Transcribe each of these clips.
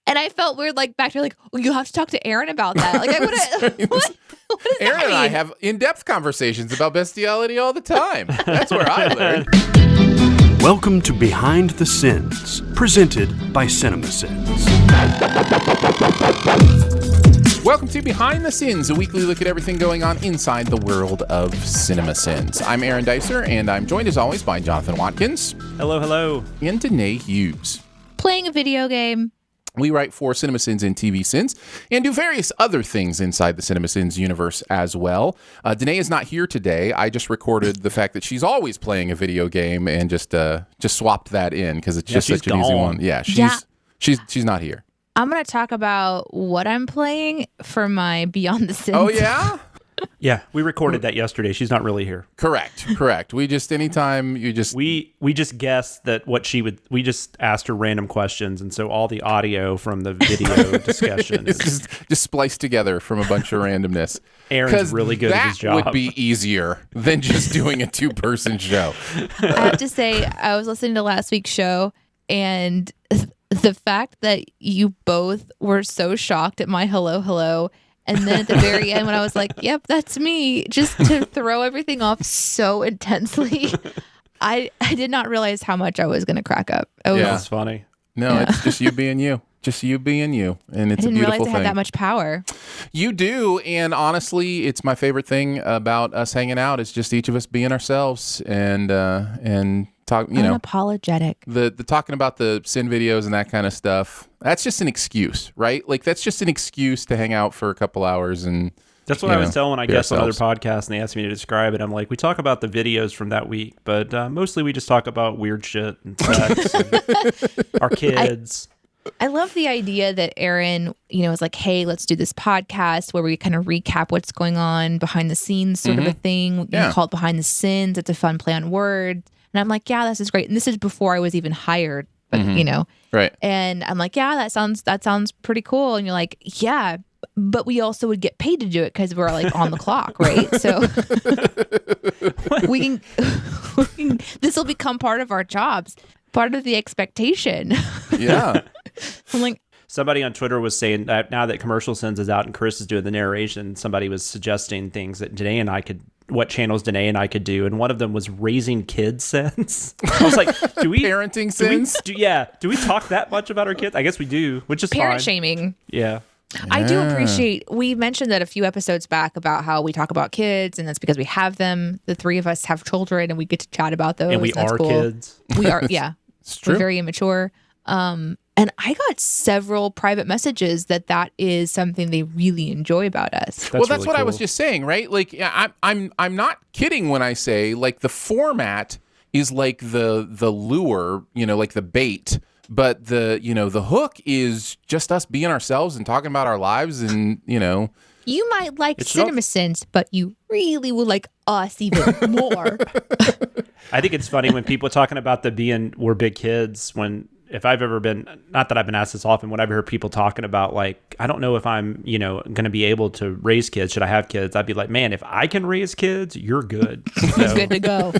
And I felt weird, like back there, like, well, you have to talk to Aaron about that. Like, I would have. What does Aaron that and I mean? have in-depth conversations about bestiality all the time. That's where I learned. Welcome to Behind the Sins, presented by CinemaSins. Welcome to Behind the Sins, a weekly look at everything going on inside the world of CinemaSins. I'm Aaron Dicer, and I'm joined as always by Jonathan Watkins. Hello, hello. And Danae Hughes. Playing a video game. We write for CinemaSins and TV Sins and do various other things inside the CinemaSins universe as well. Danae is not here today. I just recorded the fact that she's always playing a video game and just swapped that in because it's just such an easy one. Yeah, she's not here. I'm going to talk about what I'm playing for my Beyond the Sins. Oh, yeah? Yeah, we recorded that yesterday. She's not really here. Correct. We just, anytime you just... We just guessed that what she would... We just asked her random questions, and so all the audio from the video discussion is... just spliced together from a bunch of randomness. Aaron's really good at his job. That would be easier than just doing a two-person show. I have to say, I was listening to last week's show, and the fact that you both were so shocked at my hello, and then at the very end when I was like, yep, that's me, just to throw everything off so intensely, I did not realize how much I was going to crack up. That's funny. No, It's just you being you. Just you being you. And it's a beautiful thing. I didn't realize I had that much power. You do. And honestly, it's my favorite thing about us hanging out is just each of us being ourselves and talk, unapologetic. The talking about the sin videos and that kind of stuff. That's just an excuse, right? Like that's just an excuse to hang out for a couple hours and that's what I was telling, I guess, on other podcasts, and they asked me to describe it. I'm like, we talk about the videos from that week, but mostly we just talk about weird shit and sex and our kids. I love the idea that Aaron, is like, hey, let's do this podcast where we kind of recap what's going on behind the scenes, sort of a thing. You call it Behind the Sins. It's a fun play on words. And I'm like, yeah, this is great. And this is before I was even hired, but Right. And I'm like, yeah, that sounds pretty cool. And you're like, yeah, but we also would get paid to do it because we're like on the clock, right? So we can this will become part of our jobs, part of the expectation. Yeah. I'm like, somebody on Twitter was saying that now that Commercial Sins is out and Chris is doing the narration, somebody was suggesting things that what channels Danae and I could do, and one of them was Raising Kids Sins. I was like, do we... Parenting Sins? Do we talk that much about our kids? I guess we do, which is parent fine. Shaming. Yeah. I do appreciate, we mentioned that a few episodes back about how we talk about kids, and that's because we have them. The three of us have children, and we get to chat about those. And we are cool. Kids. We are, yeah. It's true. We're very immature. And I got several private messages that is something they really enjoy about us. That's really what cool. I was just saying, right? Like, I'm not kidding when I say like the format is like the lure, like the bait, but the hook is just us being ourselves and talking about our lives, and you might like CinemaSins, but you really will like us even more. I think it's funny when people talking about we're big kids if I've ever been, not that I've been asked this often, when I've heard people talking about like, I don't know if I'm, going to be able to raise kids. Should I have kids? I'd be like, man, if I can raise kids, you're good. He's good to go.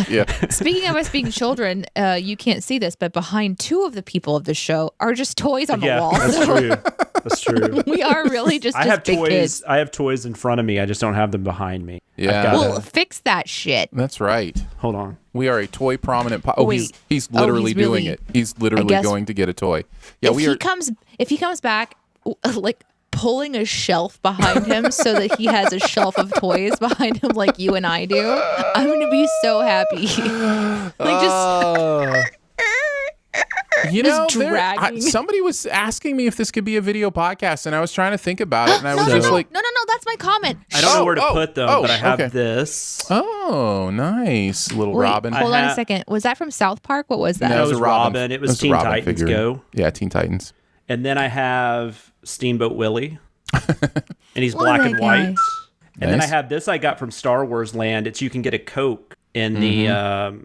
Yeah. Speaking of us being children, you can't see this, but behind two of the people of the show are just toys on the wall. That's true. That's true. We are really just big toys. Kids. I have toys in front of me. I just don't have them behind me. Yeah. We'll fix that shit. That's right. Hold on. We are a toy prominent. He's literally doing it. He's literally going to get a toy. Yeah, if he comes back, like pulling a shelf behind him so that he has a shelf of toys behind him, like you and I do, I'm gonna be so happy. Somebody was asking me if this could be a video podcast, and I was trying to think about it, and I was just like, no, that's my comment. I don't know where to put them, but I have this. Oh, nice. Little Robin. Hold on a second. Was that from South Park? What was that? No, it was Robin. It was Teen Titans figurine. Go. Yeah, Teen Titans. And then I have Steamboat Willie, and he's black and white. Nice. And then I have this I got from Star Wars Land. You can get a Coke in the,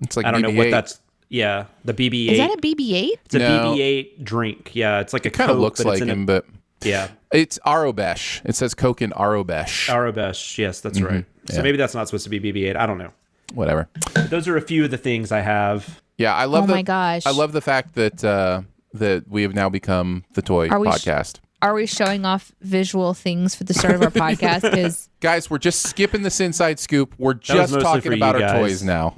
it's like I don't BB-8. know what that's, the BB-8. Is that a BB-8? It's a BB-8 drink. Yeah, it's like a Coke. Kind of looks like him, but... Yeah. It's Arobesh. It says Coke in Arobesh. Arobesh, yes, that's right. So maybe that's not supposed to be BB-8. I don't know. Whatever. Those are a few of the things I have. Yeah, I love my gosh. I love the fact that that we have now become the toy podcast. Are we showing off visual things for the start of our podcast? Because guys, we're just skipping the SinSide Scoop. We're just talking about our toys now.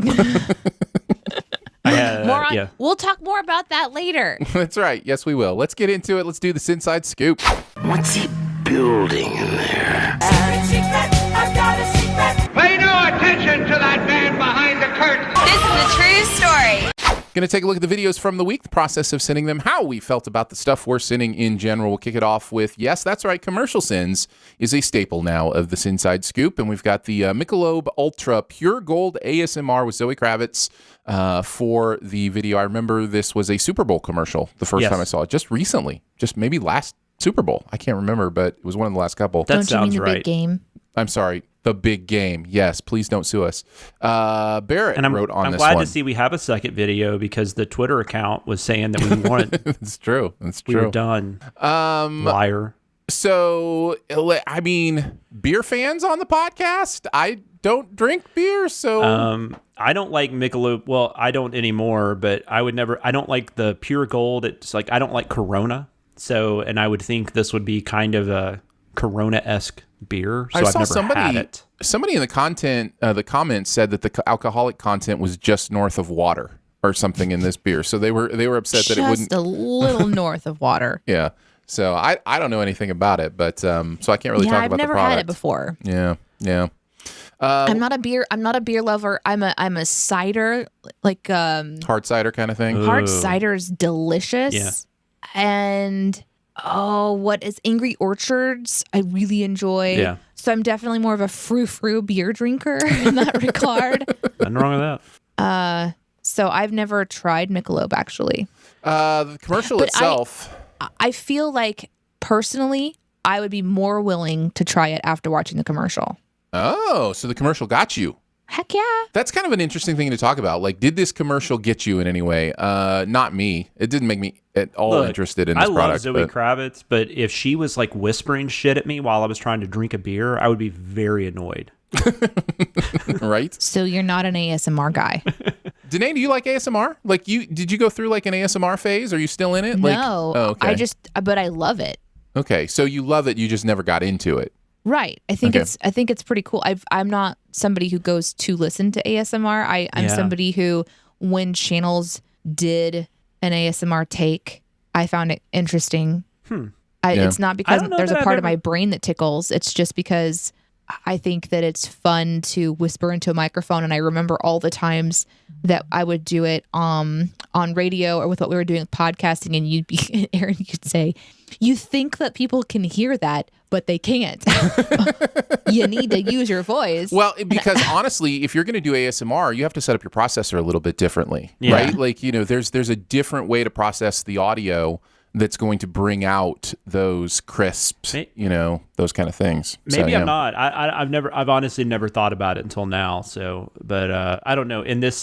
We'll talk more about that later. That's right. Yes, we will. Let's get into it. Let's do the SinSide Scoop. What's he building in there? I've got a secret. Pay no attention to that man behind the curtain. This is a true story. Going to take a look at the videos from the week, the process of sending them, how we felt about the stuff we're sending in general. We'll kick it off with, yes, that's right, commercial sins is a staple now of the SinSide Scoop. And we've got the Michelob Ultra Pure Gold ASMR with Zoe Kravitz for the video. I remember this was a Super Bowl commercial the first time I saw it, just recently, just maybe last Super Bowl. I can't remember, but it was one of the last couple. That sounds you mean the right. Big game? I'm sorry. The big game. Yes, please don't sue us. Barrett wrote on this one. I'm glad to see we have a second video because the Twitter account was saying that we wanted. That's true. That's we true. were done. Liar. So, I mean, beer fans on the podcast? I don't drink beer, so... I don't like Michelob. Well, I don't anymore, but I would never... I don't like the Pure Gold. It's like, I don't like Corona. So, and I would think this would be kind of a Corona-esque beer. So I've never had it. Somebody in the comments said that the alcoholic content was just north of water or something in this beer. So they were upset that it wouldn't... Just a little north of water. Yeah. So I don't know anything about it, but so I can't really talk about the product. I've never had it before. Yeah. I'm not a beer lover. I'm a cider, like hard cider kind of thing. Hard cider is delicious. Yeah. And what is Angry Orchards? I really enjoy. Yeah. So I'm definitely more of a frou-frou beer drinker in that regard. Nothing wrong with that. So I've never tried Michelob actually. The commercial itself. I feel like personally, I would be more willing to try it after watching the commercial. Oh, so the commercial got you. Heck yeah. That's kind of an interesting thing to talk about. Like, did this commercial get you in any way? Not me. It didn't make me at all interested in this product. I love Zoe Kravitz, but if she was like whispering shit at me while I was trying to drink a beer, I would be very annoyed. Right? So you're not an ASMR guy. Danae, do you like ASMR? Like, did you go through like an ASMR phase? Are you still in it? No. Okay. But I love it. Okay, so you love it. You just never got into it. Right. I think it's pretty cool. I'm not somebody who goes to listen to ASMR. I'm somebody who, when channels did an ASMR take, I found it interesting. It's not because there's a part of my brain that tickles. It's just because I think that it's fun to whisper into a microphone. And I remember all the times that I would do it on radio or with what we were doing with podcasting. And Aaron, you'd say, you think that people can hear that, but they can't. You need to use your voice. Well, because honestly, if you're going to do ASMR, you have to set up your processor a little bit differently, right? Like, there's a different way to process the audio that's going to bring out those crisps, those kind of things. Maybe I'm not. I've honestly never thought about it until now. So, but I don't know. In this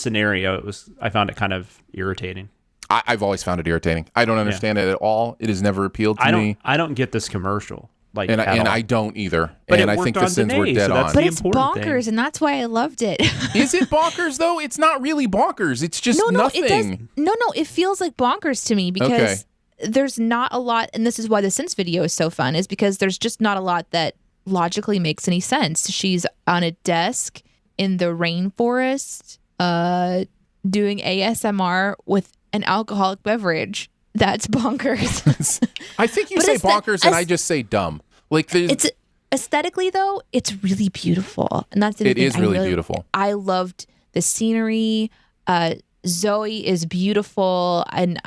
scenario, I found it kind of irritating. I've always found it irritating. I don't understand it at all. It has never appealed to me. I don't get this commercial. And I don't either. But and I think the sins were dead on. But it's bonkers, and that's why I loved it. Is it bonkers though? It's not really bonkers. It's just nothing. It feels like bonkers to me because there's not a lot, and this is why the Sins video is so fun, is because there's just not a lot that logically makes any sense. She's on a desk in the rainforest doing ASMR with an alcoholic beverage. That's bonkers. I think you say bonkers and I just say dumb. Like it's aesthetically though, it's really beautiful, and that's the thing. It is really beautiful. I loved the scenery. Zoe is beautiful, and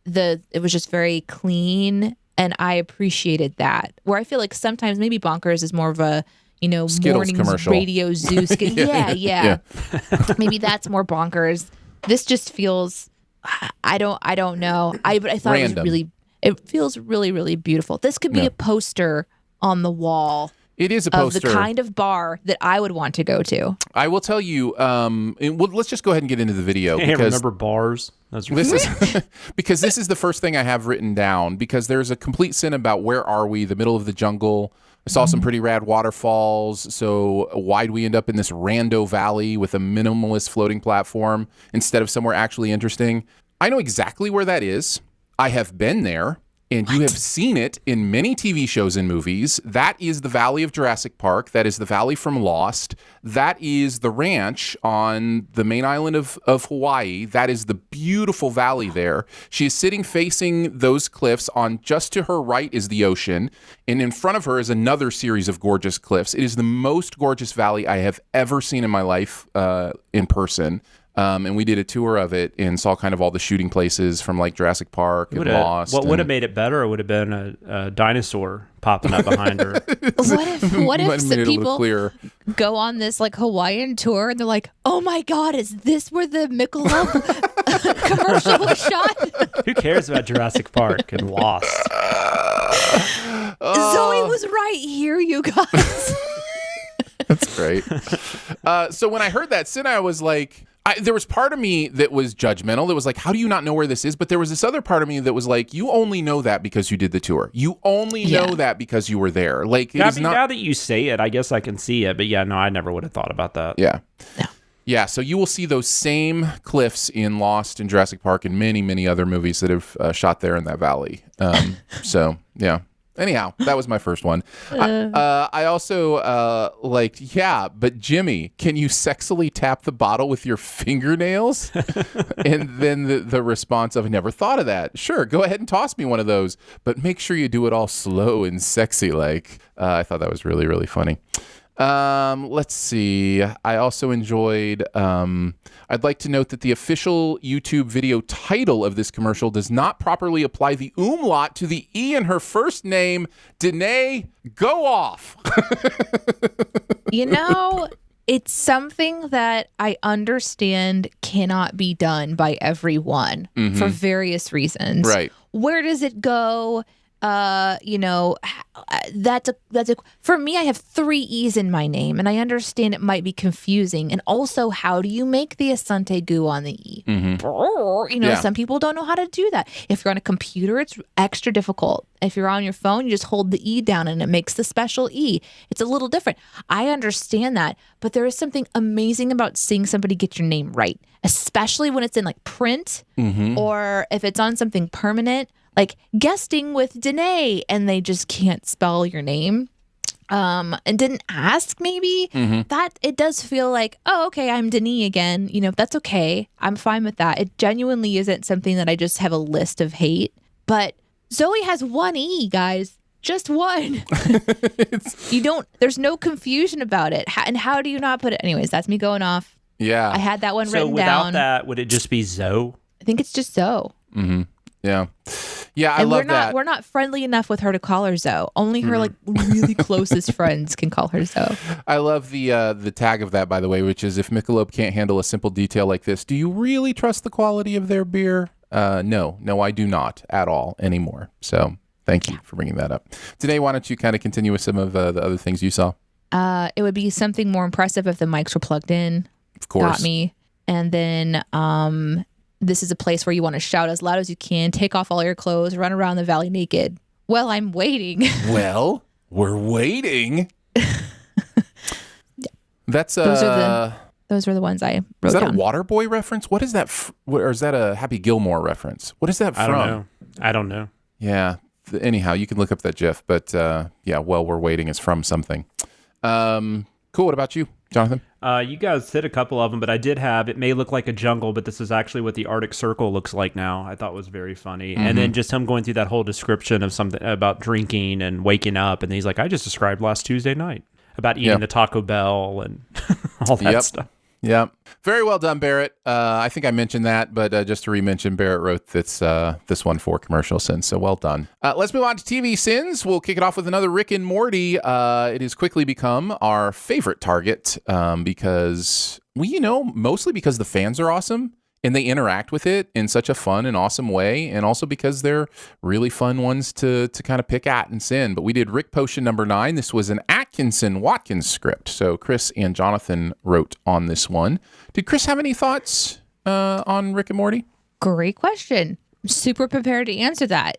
it was just very clean, and I appreciated that. Where I feel like sometimes maybe bonkers is more of a Skittles morning commercial. Radio zoo. Yeah. Maybe that's more bonkers. This just feels. I don't know. But I thought Random. it feels really, really beautiful. This could be a poster on the wall. It is a poster of the kind of bar that I would want to go to. I will tell you. Let's just go ahead and get into the video. I remember bars. That's because this is the first thing I have written down. Because there's a complete sin about where are we? The middle of the jungle. I saw some pretty rad waterfalls. So why'd we end up in this rando valley with a minimalist floating platform instead of somewhere actually interesting? I know exactly where that is. I have been there. And you have seen it in many TV shows and movies. That is the Valley of Jurassic Park. That is the valley from Lost. That is the ranch on the main island of Hawaii. That is the beautiful valley there. She is sitting facing those cliffs. On just to her right is the ocean. And in front of her is another series of gorgeous cliffs. It is the most gorgeous valley I have ever seen in my life in person. And we did a tour of it and saw kind of all the shooting places from like Jurassic Park and Lost. What would have made it better would have been a dinosaur popping up behind her. What if some people go on this like Hawaiian tour and they're like, oh my God, is this where the Michelob commercial was shot? Who cares about Jurassic Park and Lost? Zoe was right here, you guys. That's great. So when I heard that, Sin, I was like... there was part of me that was judgmental. That was like, how do you not know where this is? But there was this other part of me that was like, you only know that because you did the tour. You only know that because you were there. Like, now that you say it, I guess I can see it. But yeah, no, I never would have thought about that. Yeah. No. Yeah, so you will see those same cliffs in Lost and Jurassic Park and many, many other movies that have shot there in that valley. So, yeah. Anyhow, that was my first one. I also liked, but Jimmy, can you sexily tap the bottle with your fingernails? And then the response of, I never thought of that. Sure, go ahead and toss me one of those, but make sure you do it all slow and sexy like. I thought that was really, really funny. Let's see. I also enjoyed, I'd like to note that the official YouTube video title of this commercial does not properly apply the umlaut to the E in her first name. Danae, go off. You know, it's something that I understand cannot be done by everyone for various reasons. Right. Where does it go? That's for me, I have 3 E's in my name, and I understand it might be confusing. And also, how do you make the asante goo on the E? Some people don't know how to do that. If you're on a computer, it's extra difficult. If you're on your phone, you just hold the E down and it makes the special E. It's a little different. I understand that, but there is something amazing about seeing somebody get your name right, especially when it's in like print or if it's on something permanent. Like guesting with Danae and they just can't spell your name and didn't ask maybe that it does feel like, oh, okay, I'm Danae again. That's okay. I'm fine with that. It genuinely isn't something that I just have a list of hate. But Zoe has 1 E, guys. Just one. There's no confusion about it. And how do you not put it? Anyways, that's me going off. Yeah. I had that one written down. So without that, would it just be Zoe? I think it's just Zoe. Yeah. Yeah, I love that. We're not friendly enough with her to call her Zoe. Only her like really closest friends can call her Zoe. I love the tag of that, by the way, which is, if Michelob can't handle a simple detail like this, do you really trust the quality of their beer? No, I do not at all anymore. So thank you for bringing that up. Today, why don't you kind of continue with some of the other things you saw? It would be something more impressive if the mics were plugged in. Of course. Got me. And then this is a place where you want to shout as loud as you can, take off all your clothes, run around the valley naked. Well, I'm waiting. Well, we're waiting. That's those were the ones I wrote down. Is that a Waterboy reference? What is that? Or is that a Happy Gilmore reference? What is that from? I don't know. Yeah. Anyhow, you can look up that GIF. But well, we're waiting is from something. Cool. What about you, Jonathan? You guys hit a couple of them, but I did have, it may look like a jungle, but this is actually what the Arctic Circle looks like now. I thought was very funny. And then just him going through that whole description of something about drinking and waking up. And he's like, I just described last Tuesday night about eating the Taco Bell and all that stuff. Yeah. Very well done, Barrett. I think I mentioned that, but just to re-mention, Barrett wrote this one for Commercial Sins, so well done. Let's move on to TV Sins. We'll kick it off with another Rick and Morty. It has quickly become our favorite target because mostly because the fans are awesome and they interact with it in such a fun and awesome way, and also because they're really fun ones to kind of pick at and sin. But we did Rick Potion number 9. This was an Atkinson-Watkins script. So Chris and Jonathan wrote on this one. Did Chris have any thoughts on Rick and Morty? Great question. I'm super prepared to answer that.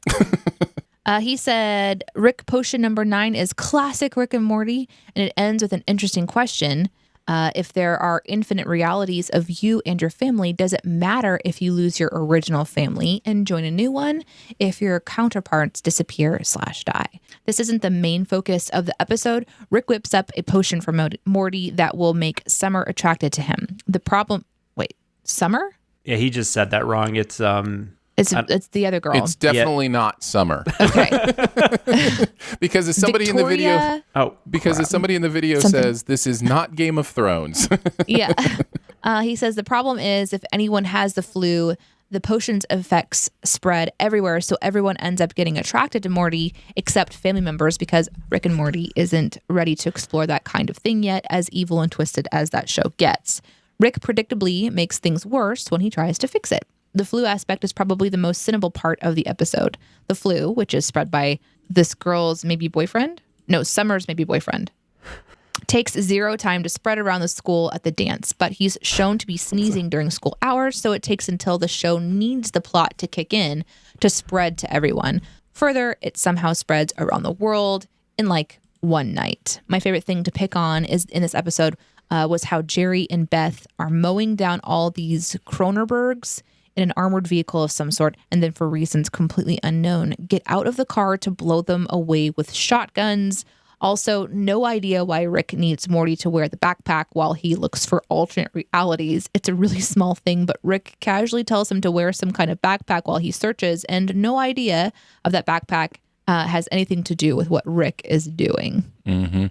He said, Rick Potion number 9 is classic Rick and Morty, and it ends with an interesting question. If there are infinite realities of you and your family, does it matter if you lose your original family and join a new one? If your counterparts disappear/die? This isn't the main focus of the episode. Rick whips up a potion for Morty that will make Summer attracted to him. The problem... Wait, Summer? Yeah, he just said that wrong. It's the other girl. It's definitely not Summer. Okay. Because as somebody in the video... Victoria? Because as somebody in the video says, this is not Game of Thrones. Yeah. He says the problem is if anyone has the flu, the potion's effects spread everywhere, so everyone ends up getting attracted to Morty except family members, because Rick and Morty isn't ready to explore that kind of thing yet, as evil and twisted as that show gets. Rick predictably makes things worse when he tries to fix it. The flu aspect is probably the most cynical part of the episode. The flu, which is spread by this girl's maybe boyfriend? No, Summer's maybe boyfriend. Takes zero time to spread around the school at the dance, but he's shown to be sneezing during school hours, so it takes until the show needs the plot to kick in to spread to everyone. Further, it somehow spreads around the world in like one night. My favorite thing to pick on is in this episode was how Jerry and Beth are mowing down all these Kronenbergs in an armored vehicle of some sort, and then for reasons completely unknown, get out of the car to blow them away with shotguns. Also, no idea why Rick needs Morty to wear the backpack while he looks for alternate realities. It's a really small thing, but Rick casually tells him to wear some kind of backpack while he searches, and no idea of that backpack has anything to do with what Rick is doing. Mm-hmm.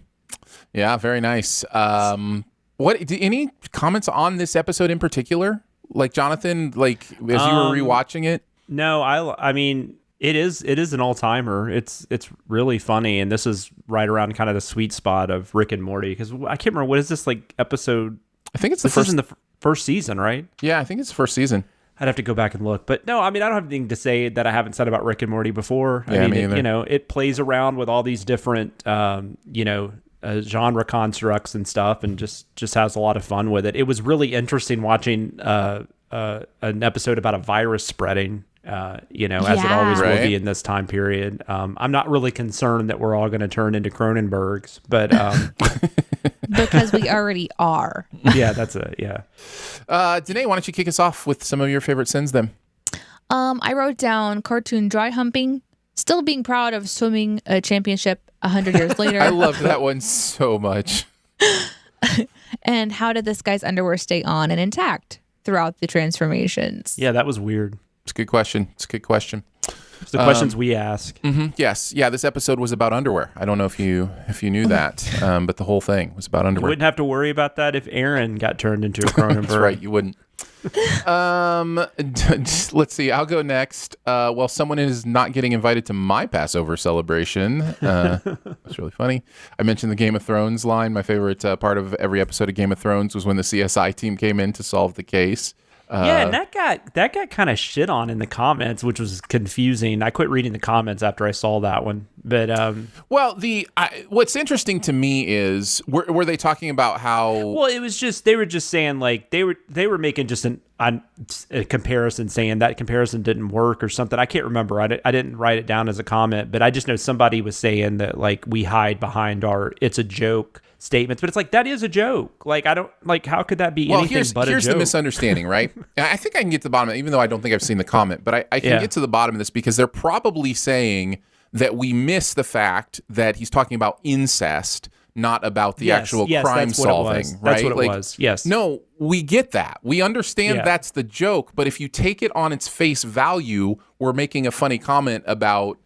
Yeah, very nice. Any comments on this episode in particular? Like, Jonathan, like, as you were rewatching it? No, I mean, it is an all-timer. It's really funny, and this is right around kind of the sweet spot of Rick and Morty, because I can't remember, what is this, like, episode? I think it's this is in the first season, right? Yeah, I think it's the first season. I'd have to go back and look. But no, I mean, I don't have anything to say that I haven't said about Rick and Morty before. Yeah, I mean, it plays around with all these different, genre constructs and stuff, and just has a lot of fun with it. It was really interesting watching an episode about a virus spreading, as it always will be in this time period. I'm not really concerned that we're all going to turn into Cronenbergs, but because we already are. Yeah, that's it. Yeah. Danae, why don't you kick us off with some of your favorite sins then? I wrote down cartoon dry humping, still being proud of swimming a championship 100 years later. I loved that one so much. And how did this guy's underwear stay on and intact throughout the transformations? Yeah, that was weird. It's a good question. It's the questions we ask. Mm-hmm, yes. Yeah, this episode was about underwear. I don't know if you knew that, but the whole thing was about underwear. You wouldn't have to worry about that if Aaron got turned into a Cronenberg. That's right, you wouldn't. Let's see. I'll go next. Well, someone is not getting invited to my Passover celebration. It's really funny. I mentioned the Game of Thrones line. My favorite part of every episode of Game of Thrones was when the CSI team came in to solve the case. And that got kind of shit on in the comments, which was confusing. I quit reading the comments after I saw that one. But what's interesting to me is were they talking about how? Well, it was just they were just saying like they were making just a comparison, saying that comparison didn't work or something. I can't remember. I didn't write it down as a comment, but I just know somebody was saying that like we hide behind our "it's a joke" statements, but it's like that is a joke. Like I don't like how could that be anything but a joke? Here's the misunderstanding, right? I think I can get to the bottom of it, even though I don't think I've seen the comment, but I can get to the bottom of this because they're probably saying that we miss the fact that he's talking about incest, not about the actual crime solving, right? That's what it was. Yes. No, we get that. We understand that's the joke, but if you take it on its face value, we're making a funny comment about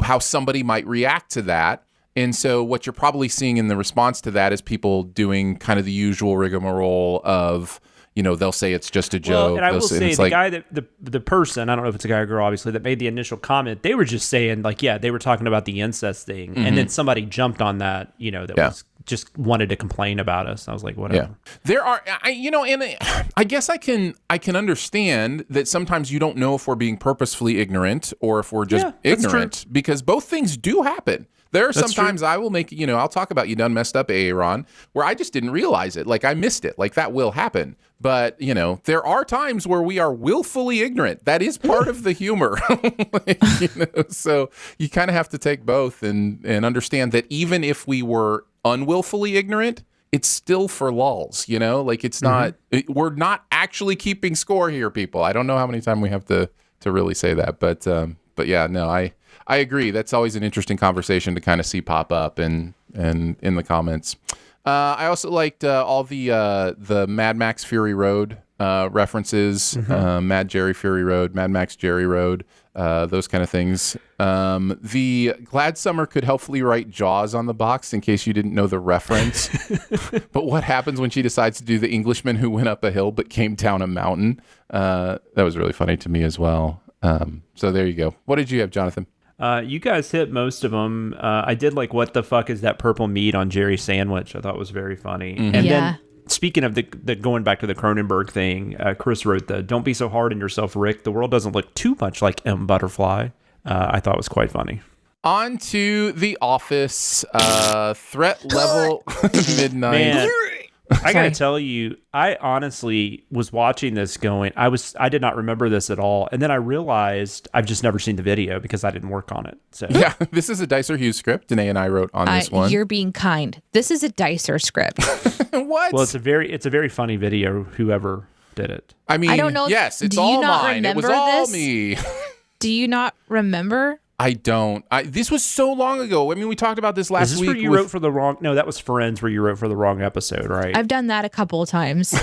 how somebody might react to that. And so what you're probably seeing in the response to that is people doing kind of the usual rigmarole of, they'll say it's just a joke. Well, and I will say the guy that the person, I don't know if it's a guy or girl, obviously, that made the initial comment, they were just saying like, they were talking about the incest thing. Mm-hmm. And then somebody jumped on that, was just wanted to complain about us. I was like, whatever. Yeah. There are, and I guess I can understand that sometimes you don't know if we're being purposefully ignorant or if we're just ignorant, because both things do happen. There are sometimes I will make, I'll talk about you done messed up, Aaron, where I just didn't realize it. Like I missed it. Like that will happen. But, there are times where we are willfully ignorant. That is part of the humor. So you kind of have to take both and understand that even if we were unwillfully ignorant, it's still for lulz, you know? Like it's not we're not actually keeping score here, people. I don't know how many times we have to really say that, but yeah, no, I agree. That's always an interesting conversation to kind of see pop up and in the comments. I also liked all the Mad Max Fury Road references, Mad Jerry Fury Road, Mad Max Jerry Road, those kind of things. The Glad Summer could helpfully write Jaws on the box in case you didn't know the reference. But what happens when she decides to do the Englishman who went up a hill but came down a mountain? That was really funny to me as well. So there you go. What did you have, Jonathan? You guys hit most of them. I did like, what the fuck is that purple meat on Jerry's sandwich? I thought was very funny. And then speaking of the going back to the Cronenberg thing, Chris wrote don't be so hard on yourself, Rick. The world doesn't look too much like M. Butterfly. I thought was quite funny. On to The Office, threat level midnight. Man, I gotta tell you, I honestly was watching this going, I did not remember this at all. And then I realized I've just never seen the video because I didn't work on it. So yeah, this is a Dicer Hughes script. Danae and I wrote on this one. You're being kind. This is a Dicer script. What? Well, it's a very funny video, whoever did it. I mean, I don't know. Yes, it's do all you not mine. It was remember all this? me. Do you not remember? I don't. This was so long ago. I mean, we talked about this last Is this week. where you wrote for the wrong? No, that was Friends, where you wrote for the wrong episode, right? I've done that a couple of times.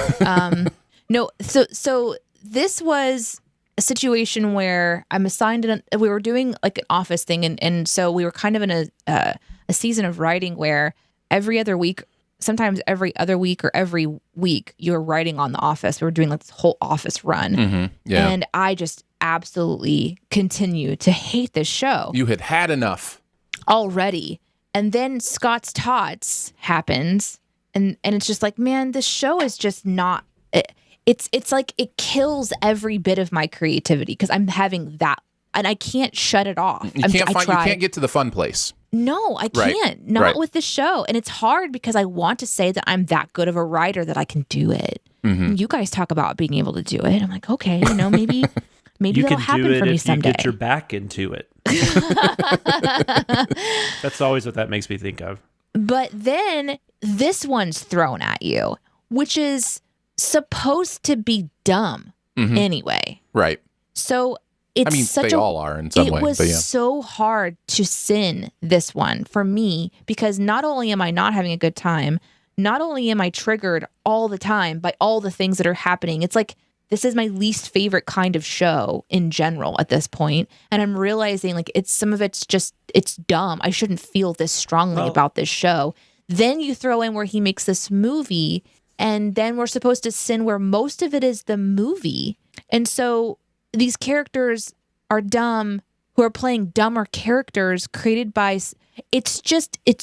No, so this was a situation where I'm assigned. We were doing like an office thing, and so we were kind of in a season of writing where every other week, sometimes every other week or every week, you're writing on The Office. We were doing like this whole office run, Yeah. and I just absolutely continue to hate this show. You had enough already. And then Scott's Tots happens, and it's just like, man, this show is just not it's like it kills every bit of my creativity because I'm having that and I can't shut it off. You can't get to the fun place. No, I Right. can't. Not Right. with the show. And it's hard because I want to say that I'm that good of a writer that I can do it. And you guys talk about being able to do it. I'm like, okay, maybe you that'll can happen do it for me if someday. you get your back into it. That's always what that makes me think of. But then this one's thrown at you, which is supposed to be dumb anyway. Right. So it's they all are in some way. It was but yeah. so hard to sin this one for me because not only am I not having a good time, not only am I triggered all the time by all the things that are happening. It's like this is my least favorite kind of show in general at this point, and I'm realizing like it's dumb. I shouldn't feel this strongly about this show. Then you throw in where he makes this movie, and then we're supposed to sin where most of it is the movie, and so these characters are dumb who are playing dumber characters created by it's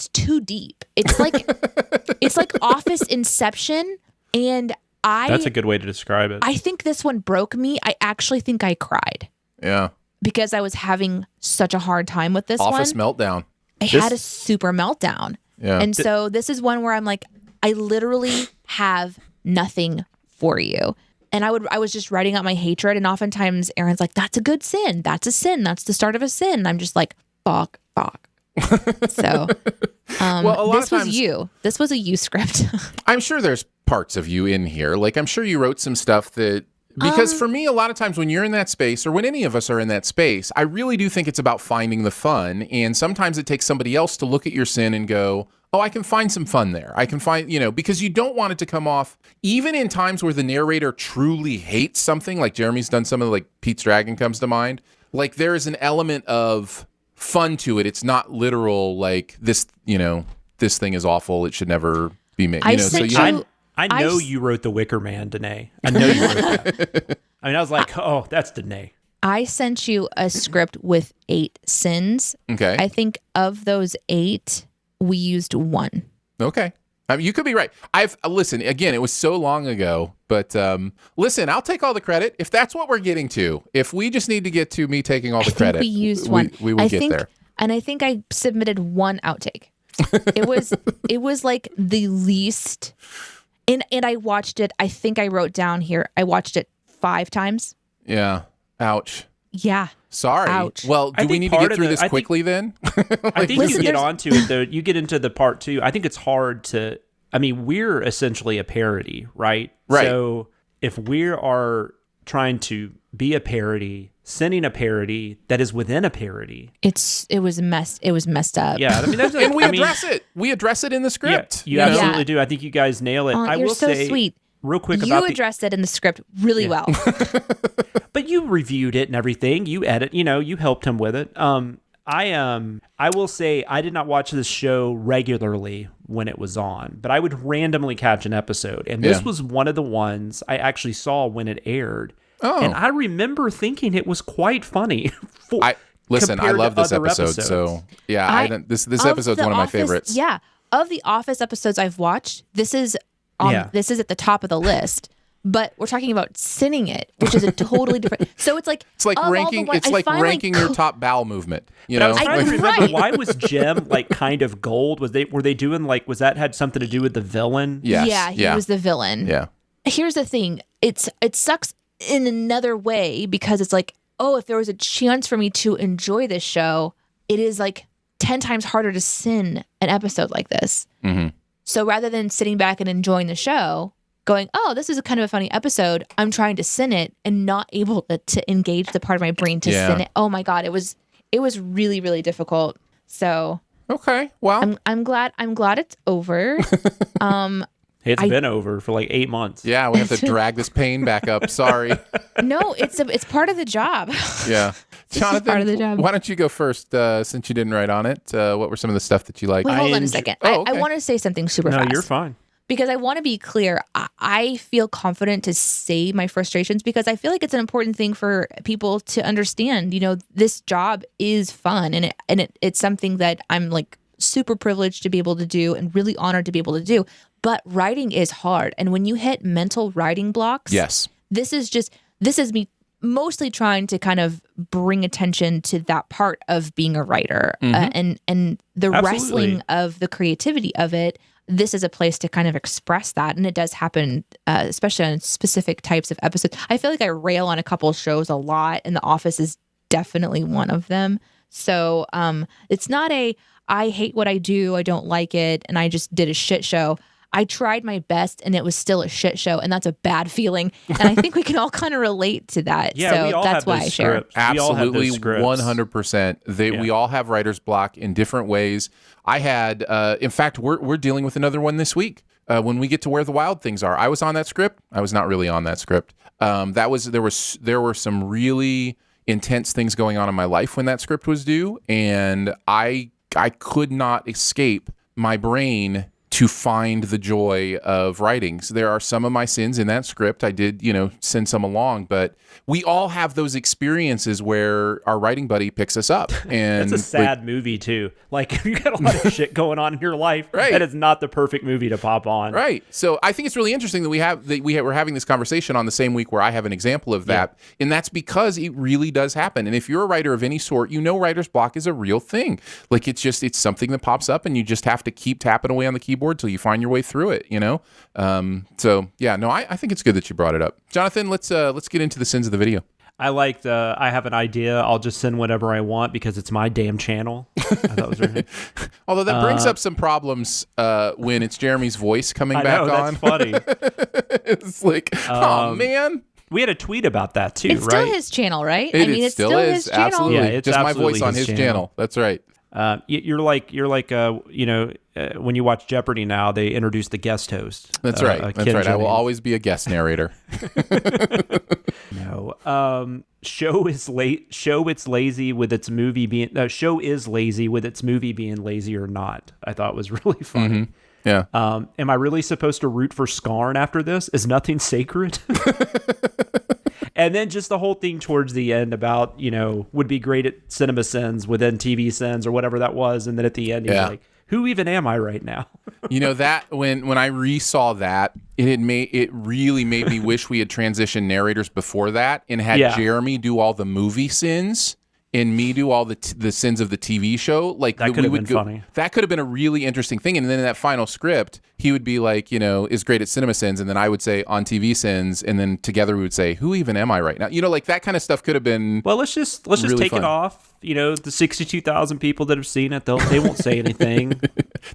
too deep. It's like Office Inception, and That's a good way to describe it. I think this one broke me. I actually think I cried Yeah. because I was having such a hard time with this Office one. meltdown. I had a super meltdown. Yeah. And so this is one where I'm like, I literally have nothing for you. And I was just writing out my hatred. And oftentimes Aaron's like, that's a good sin. That's a sin. That's the start of a sin. And I'm just like, fuck. So Well, a lot this of was times- you. This was a you script. I'm sure there's parts of you in here. Like, I'm sure you wrote some stuff that, because for me, a lot of times when you're in that space or when any of us are in that space, I really do think it's about finding the fun. And sometimes it takes somebody else to look at your sin and go, oh, I can find some fun there. I can find, because you don't want it to come off, even in times where the narrator truly hates something, like Jeremy's done some of like Pete's Dragon comes to mind. Like there is an element of fun to it. It's not literal, like this, this thing is awful. It should never be made. I So sent you you- I know you wrote The Wicker Man, Danae. I know you wrote that. I mean, I was like, oh, that's Danae. I sent you a script with 8 sins. Okay. I think of those 8, we used 1. Okay. I mean, you could be right. Listen, again, it was so long ago, but listen, I'll take all the credit. If that's what we're getting to, if we just need to get to me taking all the credit, we used 1. We will get there. And I think I submitted 1 outtake. It was like the least. And I watched it. I think I wrote down here. I watched it 5 times. Yeah. Ouch. Yeah. Sorry. Ouch. Well, I do we think need to part get of through the- this I think- quickly then? I think Listen, you get there's- onto it though. You get into the part 2. I think it's hard to I mean, we're essentially a parody, right? Right. So if we are trying to be a parody, sending a parody that is within a parody, it was messed up. yeah. I mean, that's And we address it. We address it in the script. Yeah, you absolutely do. I think you guys nail it. I You're will so say, sweet. real quick You about addressed it in the script really well. but you reviewed it and everything. You edit, you helped him with it. I will say I did not watch this show regularly when it was on, but I would randomly catch an episode. And this was one of the ones I actually saw when it aired. Oh. And I remember thinking it was quite funny. Listen, I compared love to this other episode. episodes. So yeah, this episode's one of my favorites. Yeah. Of the Office episodes I've watched, this is at the top of the list. But we're talking about sinning it, which is a totally different. So it's like ranking. It's like ranking your top bowel movement. I was trying to remember why was Jim like kind of gold? Were they doing like had something to do with the villain? Yes. Yeah, he was the villain. Yeah. Here's the thing: it sucks in another way because it's like, oh, if there was a chance for me to enjoy this show, it is like 10 times harder to sin an episode like this. Mm-hmm. So rather than sitting back and enjoying the show, going, oh, this is a kind of a funny episode, I'm trying to sin it and not able to engage the part of my brain to sin it. Oh my God, it was really, really difficult. So okay, well, I'm glad it's over. It's been over for like 8 months. Yeah, we have to drag this pain back up. Sorry. No, it's part of the job. Yeah. Jonathan, part of the job. Why don't you go first since you didn't write on it? What were some of the stuff that you liked? Wait, hold on a second. Oh, okay. I want to say something super No, fast. you're fine. Because I want to be clear. I feel confident to say my frustrations because I feel like it's an important thing for people to understand. This job is fun and it's something that I'm like super privileged to be able to do and really honored to be able to do. But writing is hard. And when you hit mental writing blocks, yes, this is me mostly trying to kind of bring attention to that part of being a writer and the Absolutely. wrestling of the creativity of it. This is a place to kind of express that. And it does happen, especially on specific types of episodes. I feel like I rail on a couple of shows a lot, and The Office is definitely one of them. So it's not I hate what I do, I don't like it, and I just did a shit show. I tried my best and it was still a shit show, and that's a bad feeling. And I think we can all kind of relate to that. Yeah, so we all that's have why those I share. scripts. We all have absolutely, those scripts. 100%. We all have writer's block in different ways. I had, in fact, we're dealing with another one this week. When we get to Where the Wild Things Are, I was on that script. I was not really on that script. There were some really intense things going on in my life when that script was due, and I could not escape my brain to find the joy of writing. So there are some of my sins in that script. I did, send some along, but we all have those experiences where our writing buddy picks us up. And it's a sad movie too. Like you got a lot of shit going on in your life. Right. That is not the perfect movie to pop on. Right. So I think it's really interesting that we're having this conversation on the same week where I have an example of that. Yeah. And that's because it really does happen. And if you're a writer of any sort, writer's block is a real thing. Like it's something that pops up and you just have to keep tapping away on the keyboard till you find your way through it, I think it's good that you brought it up. Jonathan, let's get into the sins of the video. I have an idea. I'll just send whatever I want because it's my damn channel. I thought it was right. Although that brings up some problems when it's Jeremy's voice coming back on. That's funny. It's like, oh man. We had a tweet about that too, it's right? still his channel, right? It still is. His channel. Absolutely. Yeah, it's just my absolutely voice on his channel. That's right. You're like when you watch Jeopardy now, they introduce the guest host. That's right. That's right. Jennings. I will always be a guest narrator. No. Show is lazy with its movie being show is lazy with its movie being lazy or not. I thought was really funny. Mm-hmm. Yeah. Am I really supposed to root for Scarn after this? Is nothing sacred? And then just the whole thing towards the end about, would be great at CinemaSins within TV Sins or whatever that was. And then at the end, he's like, who even am I right now? That when I resaw that, it really made me wish we had transitioned narrators before that and had Jeremy do all the movie sins and me do all the sins of the TV show. Like that could have been funny. That could have been a really interesting thing. And then in that final script, he would be like, is great at CinemaSins, and then I would say on TV Sins, and then together we would say, who even am I right now? Like that kind of stuff could have been. Well, let's just really take fun. it off. The 62,000 people that have seen it, they won't say anything.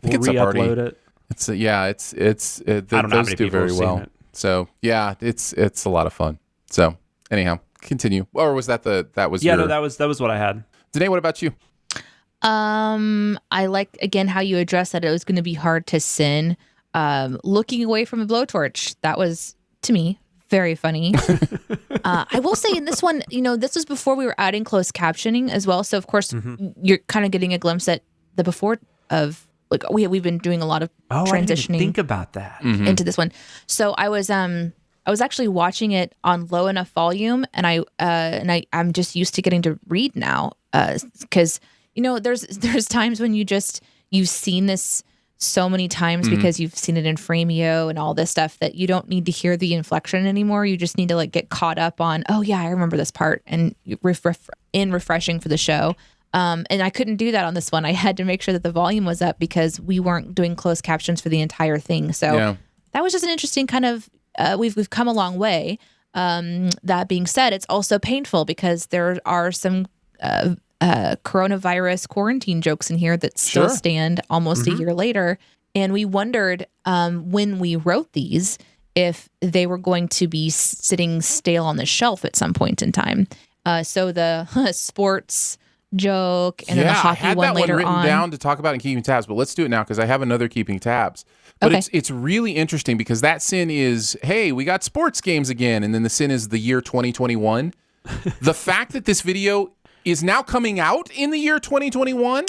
We'll it's already re-upload it. It's those don't know how many do people very have seen well. it. So yeah, it's a lot of fun. So anyhow, continue. Or was that was Yeah, your... no, that was what I had. Danae, what about you? I like again how you addressed that it was going to be hard to sin. Looking away from a blowtorch, that was to me very funny. I will say in this one, this was before we were adding closed captioning as well. So of course you're kind of getting a glimpse at the before of like we've been doing a lot of I didn't even transitioning think about that. into this one. So I was actually watching it on low enough volume, and I'm just used to getting to read now because there's times when you've seen this so many times because you've seen it in Frameo and all this stuff that you don't need to hear the inflection anymore. You just need to like get caught up on, oh yeah, I remember this part, and refreshing for the show. And I couldn't do that on this one. I had to make sure that the volume was up because we weren't doing closed captions for the entire thing. So that was just an interesting kind of, we've come a long way. That being said, it's also painful because there are some coronavirus quarantine jokes in here that still stand almost a year later. And we wondered when we wrote these if they were going to be sitting stale on the shelf at some point in time. So the sports joke and then the hockey I had one that later one written on. down to talk about in keeping tabs, but let's do it now because I have another keeping tabs. But Okay. it's really interesting because that sin is, hey, we got sports games again, and then the sin is the year 2021. The fact that this video is now coming out in the year 2021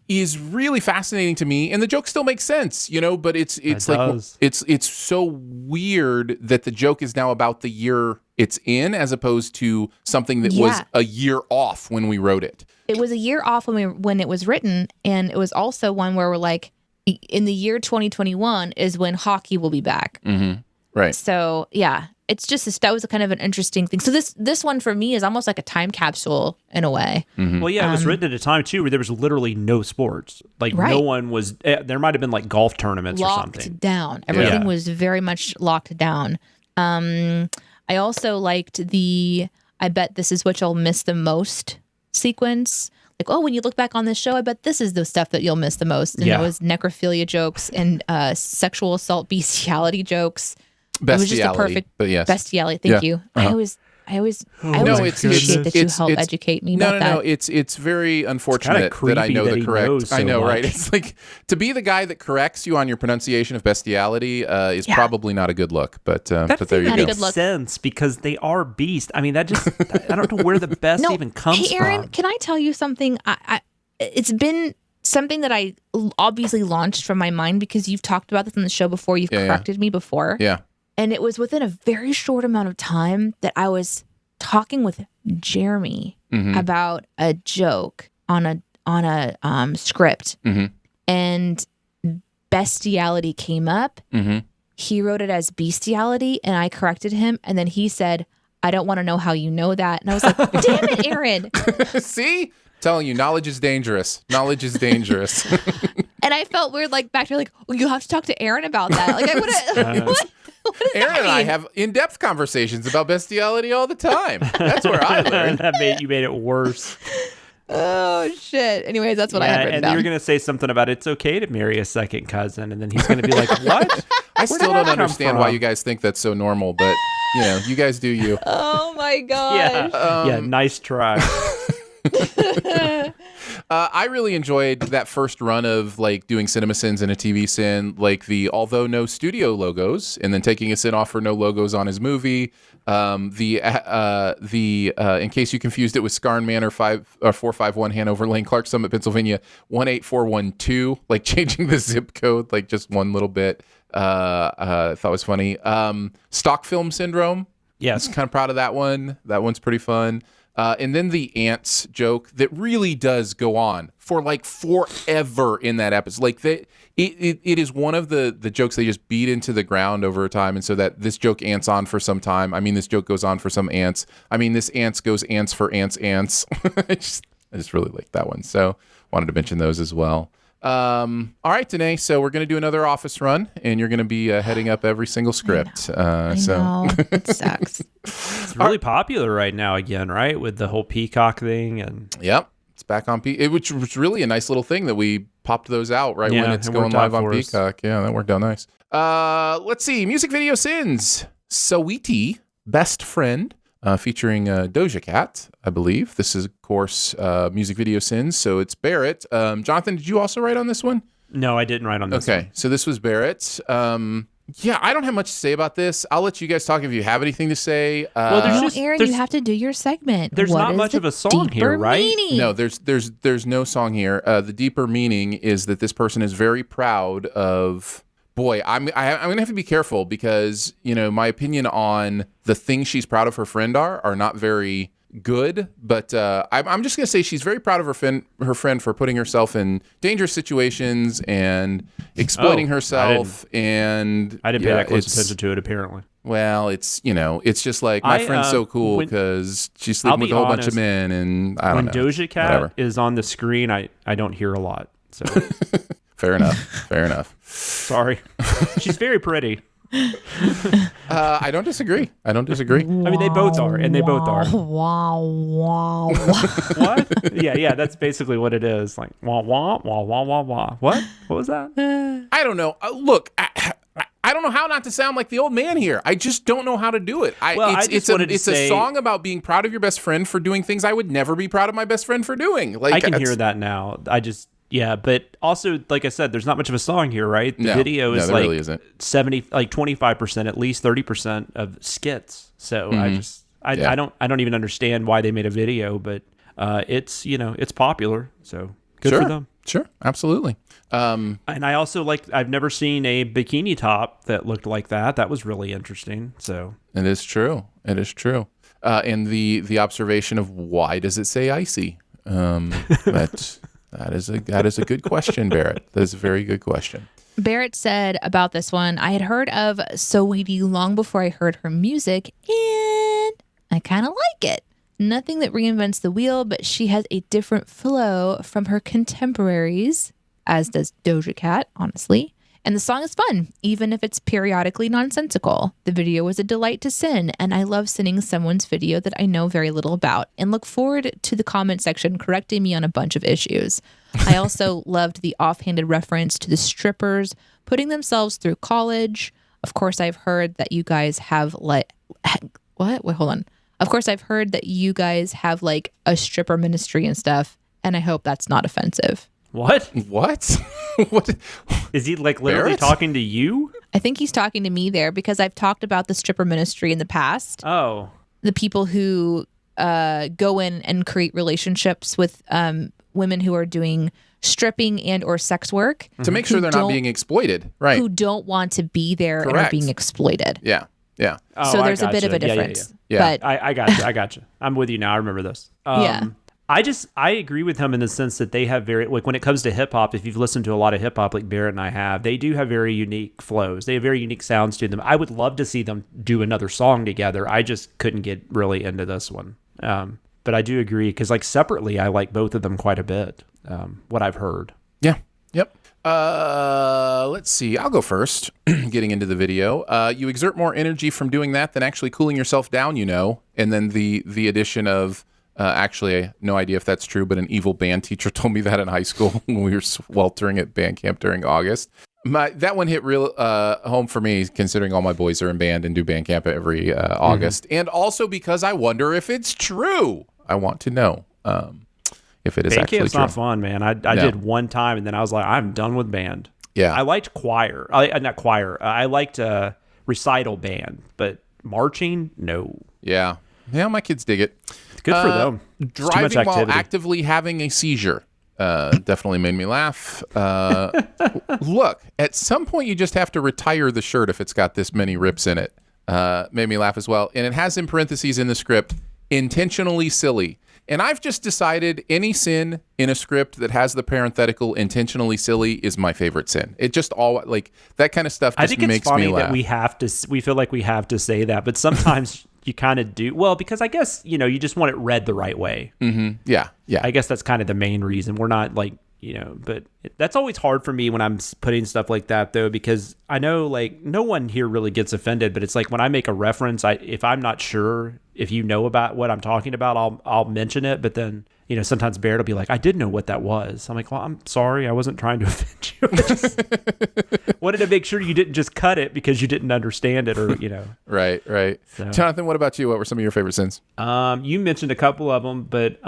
is really fascinating to me, and the joke still makes sense, but it's like it's so weird that the joke is now about the year it's in as opposed to something that was a year off when we wrote it. It was a year off when it was written, and it was also one where we're like, in the year 2021 is when hockey will be back. Mm-hmm. Right. So yeah, it's just that was a kind of an interesting thing. So this one for me is almost like a time capsule in a way. Mm-hmm. Well, yeah, it was written at a time too where there was literally no sports. Like no one was. There might have been like golf tournaments or something. Locked down. Everything was very much locked down. I also liked I bet this is what you'll miss the most sequence. Like, oh, when you look back on this show, I bet this is the stuff that you'll miss the most. And it was necrophilia jokes and sexual assault, bestiality jokes. Bestiality, it was just a perfect bestiality. Thank you. I always appreciate that you help educate me about that. No. It's very unfortunate that I know the correct. I know, right? It's like to be the guy that corrects you on your pronunciation of bestiality is probably not a good look. But there you go. Makes sense because they are beast. I mean, that just I don't know where the best even comes Hey, Aaron, from. can I tell you something? It's been something that I obviously launched from my mind because you've talked about this on the show before. You've corrected me before. Yeah. And it was within a very short amount of time that I was talking with Jeremy about a joke on a script, and bestiality came up. He wrote it as bestiality, and I corrected him, and then he said, "I don't want to know how you know that." And I was like, "Damn it, Aaron!" See, telling you, knowledge is dangerous. Knowledge is dangerous. And I felt weird, like back there, like, well, you have to talk to Aaron about that. Like, I would have. What does Aaron that and I mean? have in-depth conversations about bestiality all the time. That's where I learned. You made it worse. Oh shit. Anyways, that's what I had written and down. you're gonna say something about it's okay to marry a second cousin, and then he's gonna be like, "What?" I still don't understand why you guys think that's so normal, but you guys do you. Oh my god. Yeah, nice try. I really enjoyed that first run of like doing CinemaSins and a TV sin, like the although no studio logos, and then taking a sin off for no logos on his movie. The in case you confused it with Scarn Manor 451 Hanover Lane, Clark Summit, Pennsylvania 18412, like changing the zip code like just one little bit. I thought was funny. Stock film syndrome. Yes, kind of proud of that one. That one's pretty fun. And then the ants joke that really does go on for like forever in that episode. Like it is one of the jokes they just beat into the ground over time. And so that this joke ants on for some time. I mean, this joke goes on for some ants. I mean, this ants goes ants for ants. I just really like that one. So wanted to mention those as well. All right, Danae. So we're going to do another office run, and you're going to be heading up every single script. I know. It sucks. It's really popular right now again, right? With the whole Peacock thing and Yep. It's back on Peacock, which was really a nice little thing that we popped those out right when it's it going worked live out on for us. Peacock. Yeah, that worked out nice. Let's see. Music video sins. Saweetie, Best Friend, featuring Doja Cat, I believe. This is, of course, music video sins. So it's Barrett. Jonathan, did you also write on this one? No, I didn't write on this one. So this was Barrett. Yeah, I don't have much to say about this. I'll let you guys talk if you have anything to say. Well, there's No, just- Aaron, there's- you have to do your segment. There's What not is much the of a song here, deeper right? meaning? No, there's no song here. The deeper meaning is that this person is very proud of. Boy, I'm gonna have to be careful because my opinion on the things she's proud of her friend are not very good. But I'm just gonna say she's very proud of her friend for putting herself in dangerous situations and exploiting herself. I didn't pay that close attention to it. Apparently. Well, it's just like my friend's so cool because she's sleeping with a whole bunch of men, and I don't know. When Doja Cat is on the screen, I don't hear a lot. So fair enough. sorry, she's very pretty. I don't disagree. I mean, they both are, and they both are. Wow, wow. What? Yeah, that's basically what it is. Like wah wah wah wah wah wah. What was that? I don't know. Look, I don't know how not to sound like the old man here. I just don't know how to do it. It's a song about being proud of your best friend for doing things I would never be proud of my best friend for doing. Like I can hear that now. But also, like I said, there's not much of a song here, right? The video is there like really isn't. 25%, at least 30% of skits. So I don't even understand why they made a video, but it's popular. So good for them. Sure, absolutely. And I also I've never seen a bikini top that looked like that. That was really interesting. So it is true. And the observation of why does it say icy? That is a good question, Barrett. That is a very good question. Barrett said about this one, I had heard of Saweetie long before I heard her music, and I kind of like it. Nothing that reinvents the wheel, but she has a different flow from her contemporaries, as does Doja Cat, honestly. And the song is fun, even if it's periodically nonsensical. The video was a delight to sin, and I love sinning someone's video that I know very little about, and look forward to the comment section correcting me on a bunch of issues. I also loved the offhanded reference to the strippers putting themselves through college. Of course, I've heard that you guys have what? Wait, hold on. Of course, I've heard that you guys have a stripper ministry and stuff, and I hope that's not offensive. What? What is he literally Barrett? talking to you? I think he's talking to me there because I've talked about the stripper ministry in the past. Oh, the people who go in and create relationships with women who are doing stripping and or sex work to make sure they're not being exploited, right? Who don't want to be there and are being exploited. Yeah. Oh, so there's a bit of a difference. Yeah. But I got you. I'm with you now. I remember this. I agree with him in the sense that they have when it comes to hip hop, if you've listened to a lot of hip hop like Barrett and I have, they do have very unique flows. They have very unique sounds to them. I would love to see them do another song together. I just couldn't get really into this one. But I do agree because separately, I like both of them quite a bit. What I've heard. Yeah. Yep. Let's see. I'll go first. Getting into the video, you exert more energy from doing that than actually cooling yourself down. And then the addition of. Actually, no idea if that's true, but an evil band teacher told me that in high school when we were sweltering at band camp during August. That one hit real home for me, considering all my boys are in band and do band camp every August, and also because I wonder if it's true. I want to know if it is band actually camp's true. Not fun, man. I did one time, and then I was like, I'm done with band. Yeah, I liked choir. Not choir. I liked recital band, but marching, no. Yeah, my kids dig it. Good for them. Driving while actively having a seizure definitely made me laugh. Look, at some point you just have to retire the shirt if it's got this many rips in it. Made me laugh as well. And it has in parentheses in the script, intentionally silly. And I've just decided any sin in a script that has the parenthetical intentionally silly is my favorite sin. It just all that kind of stuff just makes me laugh. I think it's funny that we feel like we have to say that, but sometimes you kind of do. Well, because I guess, you just want it read the right way. Mm-hmm. Yeah. I guess that's kind of the main reason. We're not but that's always hard for me when I'm putting stuff like that, though, because I know like no one here really gets offended, but it's like when I make a reference, if I'm not sure if you know about what I'm talking about, I'll mention it. But then, sometimes Barrett will be like, I did know what that was. I'm like, well, I'm sorry. I wasn't trying to offend you. I just wanted to make sure you didn't just cut it because you didn't understand it or, Right. So. Jonathan, what about you? What were some of your favorite sins? You mentioned a couple of them, but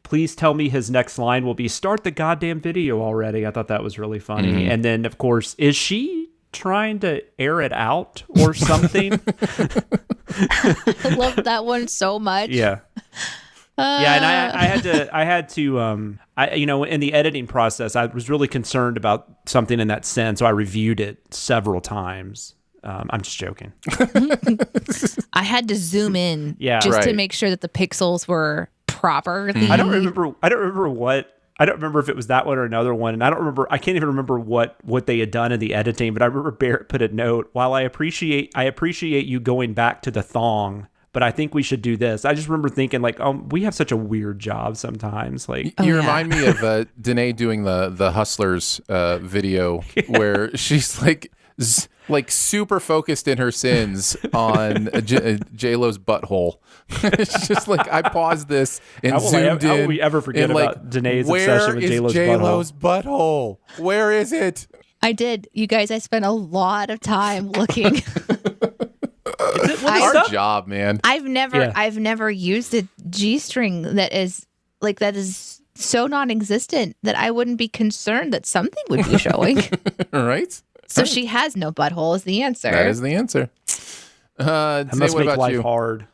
please tell me his next line will be, start the goddamn video already. I thought that was really funny. Mm-hmm. And then, of course, is she trying to air it out or something? I love that one so much. Yeah. Yeah, and I had to in the editing process, I was really concerned about something in that sense, so I reviewed it several times. I'm just joking. I had to zoom in to make sure that the pixels were proper. I don't remember if it was that one or another one, and I can't even remember what they had done in the editing, but I remember Barrett put a note, while I appreciate you going back to the thong, but I think we should do this. I just remember thinking like, we have such a weird job sometimes. Like you remind me of Danae doing the Hustlers video where she's like super focused in her sins on J-Lo's butthole. It's just like I paused this and zoomed in. How will we ever forget about Danae's obsession with J-Lo's butthole? Where is it? I did. You guys, I spent a lot of time looking. Our job, man. I've never used a G-string that is so non-existent that I wouldn't be concerned that something would be showing. Right? So she has no butthole is the answer. That is the answer. That must make life hard.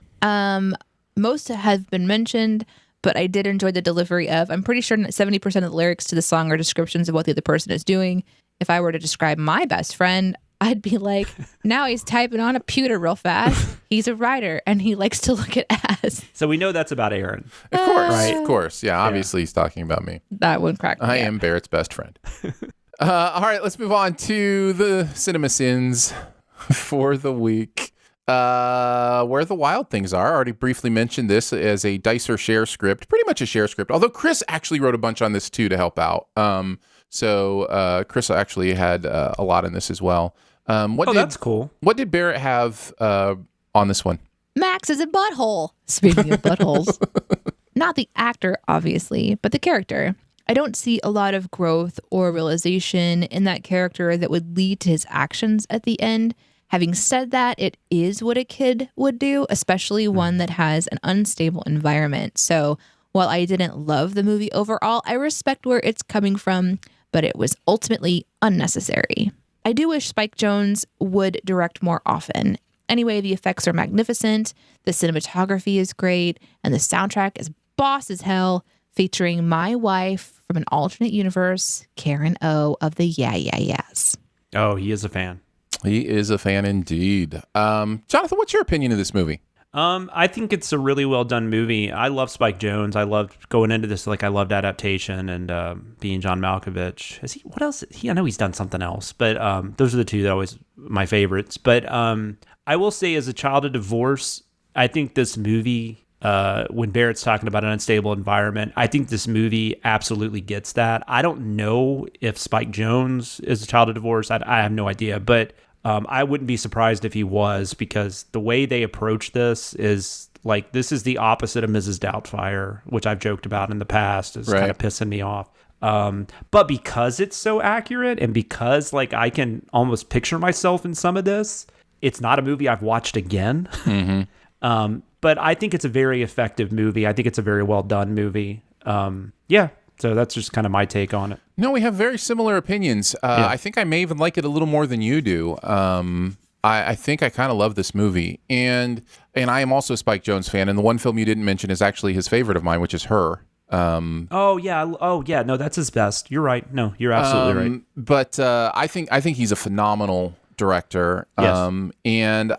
Most have been mentioned, but I did enjoy the delivery of, I'm pretty sure 70% of the lyrics to the song are descriptions of what the other person is doing. If I were to describe my best friend, I'd be like, now he's typing on a pewter real fast. He's a writer, and he likes to look at ass. So we know that's about Aaron. Of course, right? Of course. Yeah, obviously he's talking about me. That one cracked me I am Barrett's best friend. All right, let's move on to the CinemaSins for the week. Where the Wild Things Are. I already briefly mentioned this as a Dicer share script, pretty much a share script, although Chris actually wrote a bunch on this too to help out. So Chris actually had a lot in this as well. That's cool. What did Barrett have on this one? Max is a butthole. Speaking of buttholes. Not the actor, obviously, but the character. I don't see a lot of growth or realization in that character that would lead to his actions at the end. Having said that, it is what a kid would do, especially one that has an unstable environment. So while I didn't love the movie overall, I respect where it's coming from, but it was ultimately unnecessary. I do wish Spike Jonze would direct more often. Anyway, the effects are magnificent, the cinematography is great, and the soundtrack is boss as hell, featuring my wife from an alternate universe, Karen O of the Yeah Yeah Yeahs. Oh, he is a fan. He is a fan indeed. Jonathan, what's your opinion of this movie? I think it's a really well done movie. I love Spike Jonze. I loved going into this, I loved adaptation and being John Malkovich. What else? I know he's done something else, but those are the two that are always my favorites. But I will say, as a child of divorce, I think this movie, when Barrett's talking about an unstable environment, I think this movie absolutely gets that. I don't know if Spike Jonze is a child of divorce. I have no idea, but I wouldn't be surprised if he was, because the way they approach this is this is the opposite of Mrs. Doubtfire, which I've joked about in the past, is kind of pissing me off. But because it's so accurate and because I can almost picture myself in some of this, it's not a movie I've watched again. Mm-hmm. But I think it's a very effective movie. I think it's a very well done movie. So that's just kind of my take on it. No, we have very similar opinions. I think I may even like it a little more than you do. I think I kind of love this movie. And I am also a Spike Jonze fan. And the one film you didn't mention is actually his favorite of mine, which is Her. No, that's his best. You're right. No, you're absolutely right. But I think he's a phenomenal director. Yes. And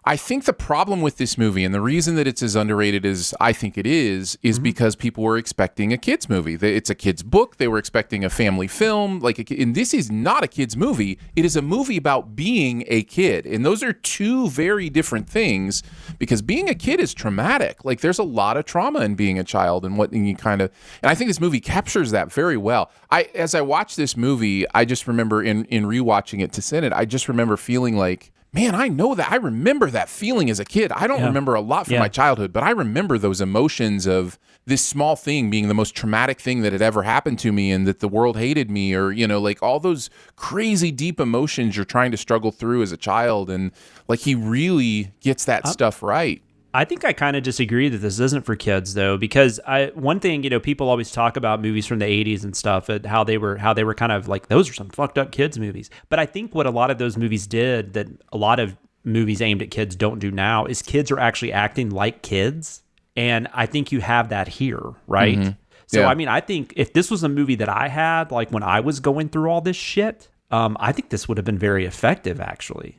I think the problem with this movie, and the reason that it's as underrated as I think it is because people were expecting a kids movie. It's a kids book. They were expecting a family film. And this is not a kids movie. It is a movie about being a kid. And those are two very different things, because being a kid is traumatic. Like, there's a lot of trauma in being a child, and and I think this movie captures that very well. As I watched this movie, I just remember in rewatching it to Senate, I just remember feeling like, man, I know that. I remember that feeling as a kid. I don't remember a lot from my childhood, but I remember those emotions of this small thing being the most traumatic thing that had ever happened to me, and that the world hated me, or, like all those crazy deep emotions you're trying to struggle through as a child. And like, he really gets that stuff right. I think I kind of disagree that this isn't for kids, though, because one thing, people always talk about movies from the 80s and stuff, and how they were kind of like, those are some fucked up kids movies. But I think what a lot of those movies did that a lot of movies aimed at kids don't do now is kids are actually acting like kids. And I think you have that here, right? Mm-hmm. So, I mean, I think if this was a movie that I had, like when I was going through all this shit, I think this would have been very effective, actually.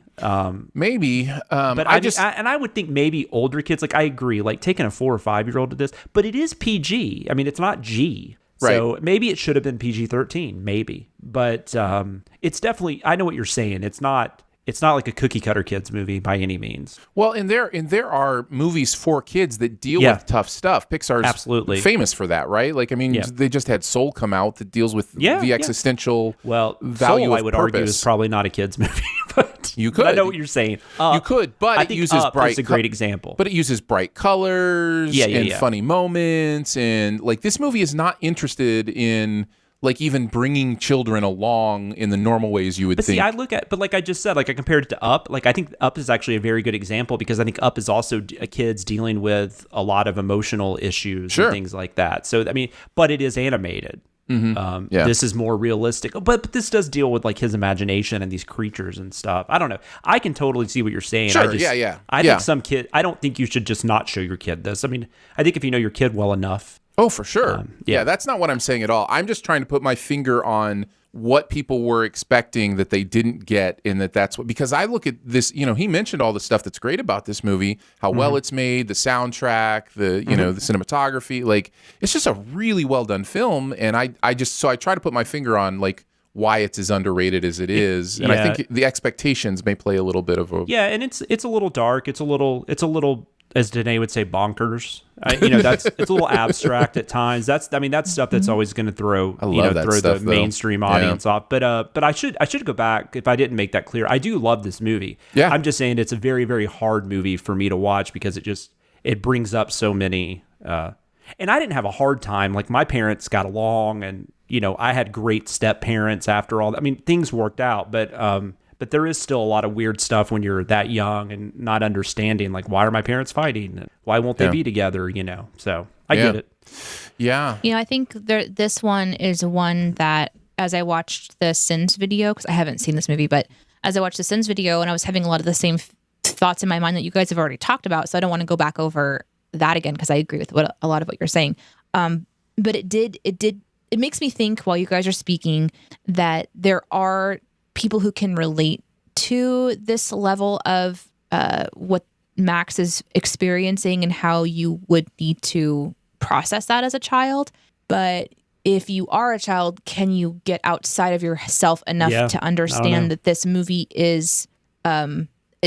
Maybe, but I would think maybe older kids. Like, I agree, like taking a 4 or 5 year old to this, but it is PG. I mean, it's not G, so maybe it should have been PG-13, maybe. But it's definitely. I know what you're saying. It's not like a cookie cutter kids movie by any means. Well, and there are movies for kids that deal with tough stuff. Pixar's absolutely famous for that, right? Like, I mean, they just had Soul come out that deals with the existential value Soul, of I would purpose. argue, is probably not a kids movie, but you could. I know what you're saying. You could, but I think it uses Up is a great example. But it uses bright colors and funny moments, and like, this movie is not interested in like even bringing children along in the normal ways you would think. See, but like I just said, like I compared it to Up. Like, I think Up is actually a very good example, because I think Up is also kids dealing with a lot of emotional issues and things like that. So, I mean, but it is animated. Mm-hmm. This is more realistic, but this does deal with like his imagination and these creatures and stuff. I don't know. I can totally see what you're saying. Sure, I think some kid. I don't think you should just not show your kid this. I mean, I think if you know your kid well enough. Oh, for sure. That's not what I'm saying at all. I'm just trying to put my finger on what people were expecting that they didn't get, and that's what, because I look at this, he mentioned all the stuff that's great about this movie, how well it's made, the soundtrack, the cinematography, like, it's just a really well done film. And I try to put my finger on like why it's as underrated as it is. And I think the expectations may play a little bit of a... Yeah. And it's a little dark. It's a little, as Danae would say, bonkers. It's a little abstract at times. That's stuff that's always going to throw the mainstream audience off. But I should go back if I didn't make that clear. I do love this movie. Yeah. I'm just saying it's a very, very hard movie for me to watch, because it brings up so many. And I didn't have a hard time. Like, my parents got along, and I had great step parents after all. I mean, things worked out, but there is still a lot of weird stuff when you're that young and not understanding, like, why are my parents fighting? Why won't they be together? So I get it. Yeah. I think this one is one that, as I watched the Sins video, because I haven't seen this movie, but as I watched the Sins video, and I was having a lot of the same thoughts in my mind that you guys have already talked about, so I don't want to go back over that again, because I agree with a lot of what you're saying. But it makes me think, while you guys are speaking, that there are people who can relate to this level of what Max is experiencing and how you would need to process that as a child. But if you are a child, can you get outside of yourself enough to understand that this movie is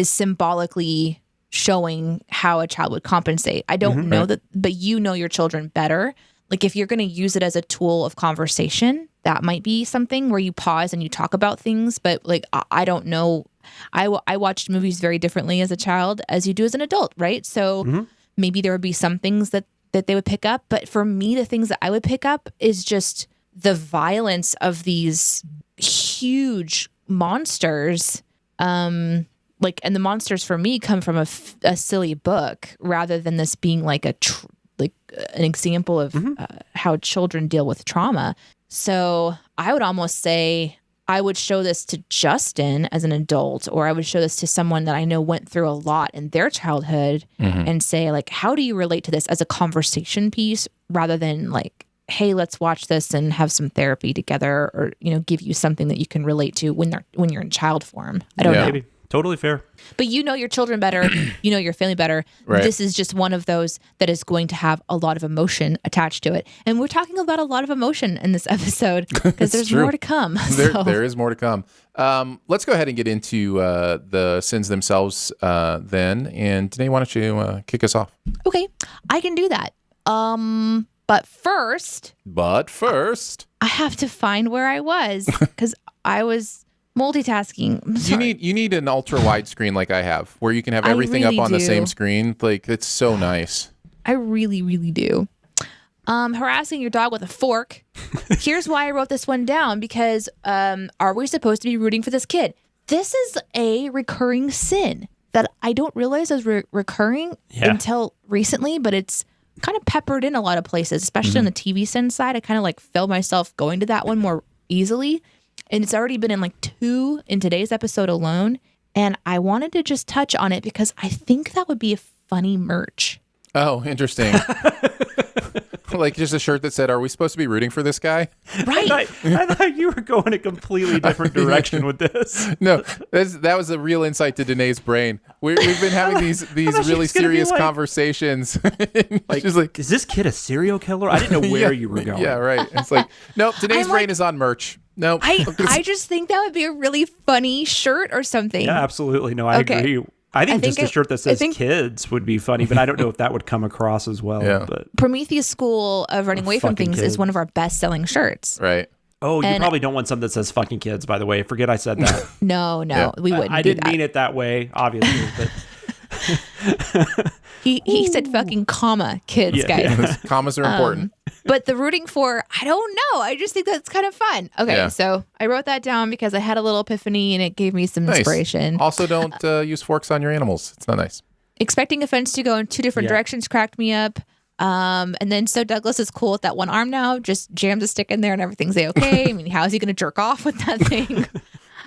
symbolically showing how a child would compensate? I don't know that, but you know your children better. Like, if you're going to use it as a tool of conversation, that might be something where you pause and you talk about things. But like, I don't know. I watched movies very differently as a child as you do as an adult, right? So maybe there would be some things that they would pick up. But for me, the things that I would pick up is just the violence of these huge monsters. And the monsters for me come from a silly book, rather than this being like an example of how children deal with trauma. So I would almost say I would show this to Justin as an adult, or I would show this to someone that I know went through a lot in their childhood, and say, like, how do you relate to this as a conversation piece, rather than like, hey, let's watch this and have some therapy together, or give you something that you can relate to when you're in child form. I don't know. Totally fair. But you know your children better. You know your family better. Right. This is just one of those that is going to have a lot of emotion attached to it. And we're talking about a lot of emotion in this episode because there's true. more to come. There is more to come. Let's go ahead and get into the sins themselves then. And Danae, why don't you kick us off? Okay, I can do that. But first, I I have to find where I was because I was multitasking. I'm sorry. You need an ultra wide screen like I have, where you can have I everything really up on the do. same screen. Like, it's so nice. I really, really do. Harassing your dog with a fork. Here's why I wrote this one down, because are we supposed to be rooting for this kid? This is a recurring sin that I don't realize is recurring until recently, but it's kind of peppered in a lot of places, especially on the TV sin side. I kind of like felt myself going to that one more easily. And it's already been in like 2 in today's episode alone. And I wanted to just touch on it because I think that would be a funny merch. Oh, interesting. Like just a shirt that said, "Are we supposed to be rooting for this guy?" Right. I thought you were going a completely different direction with this. No, that was a real insight to Danae's brain. We've been having these thought really she was gonna be serious like- conversations. Like, She's like, is this kid a serial killer? I didn't know where you were going. yeah, right. It's like, nope, Danae's I'm brain like- is on merch. Nope. I just think that would be a really funny shirt or something. Yeah, absolutely. No, I Okay. agree. I think just a it- shirt that I says think- kids would be funny, but I don't know if that would come across as well. Yeah. But Prometheus School of Running Away from Fucking Things kids. is one of our best-selling shirts. Right. oh, you And- probably don't want something that says fucking kids, by the way. Forget I said that. No, Yeah. we wouldn't. I do didn't that. mean it that way, obviously. But He said fucking comma kids, Yeah, guys. yeah. Commas are important. But the rooting for, I don't know. I just think that's kind of fun. Okay, Yeah. so I wrote that down because I had a little epiphany and it gave me some Nice. inspiration. Also, don't use forks on your animals. It's not nice. Expecting a fence to go in 2 different Yeah. directions cracked me up. And then so Douglas is cool with that one arm now, just jams a stick in there and everything's okay. I mean, how is he going to jerk off with that thing?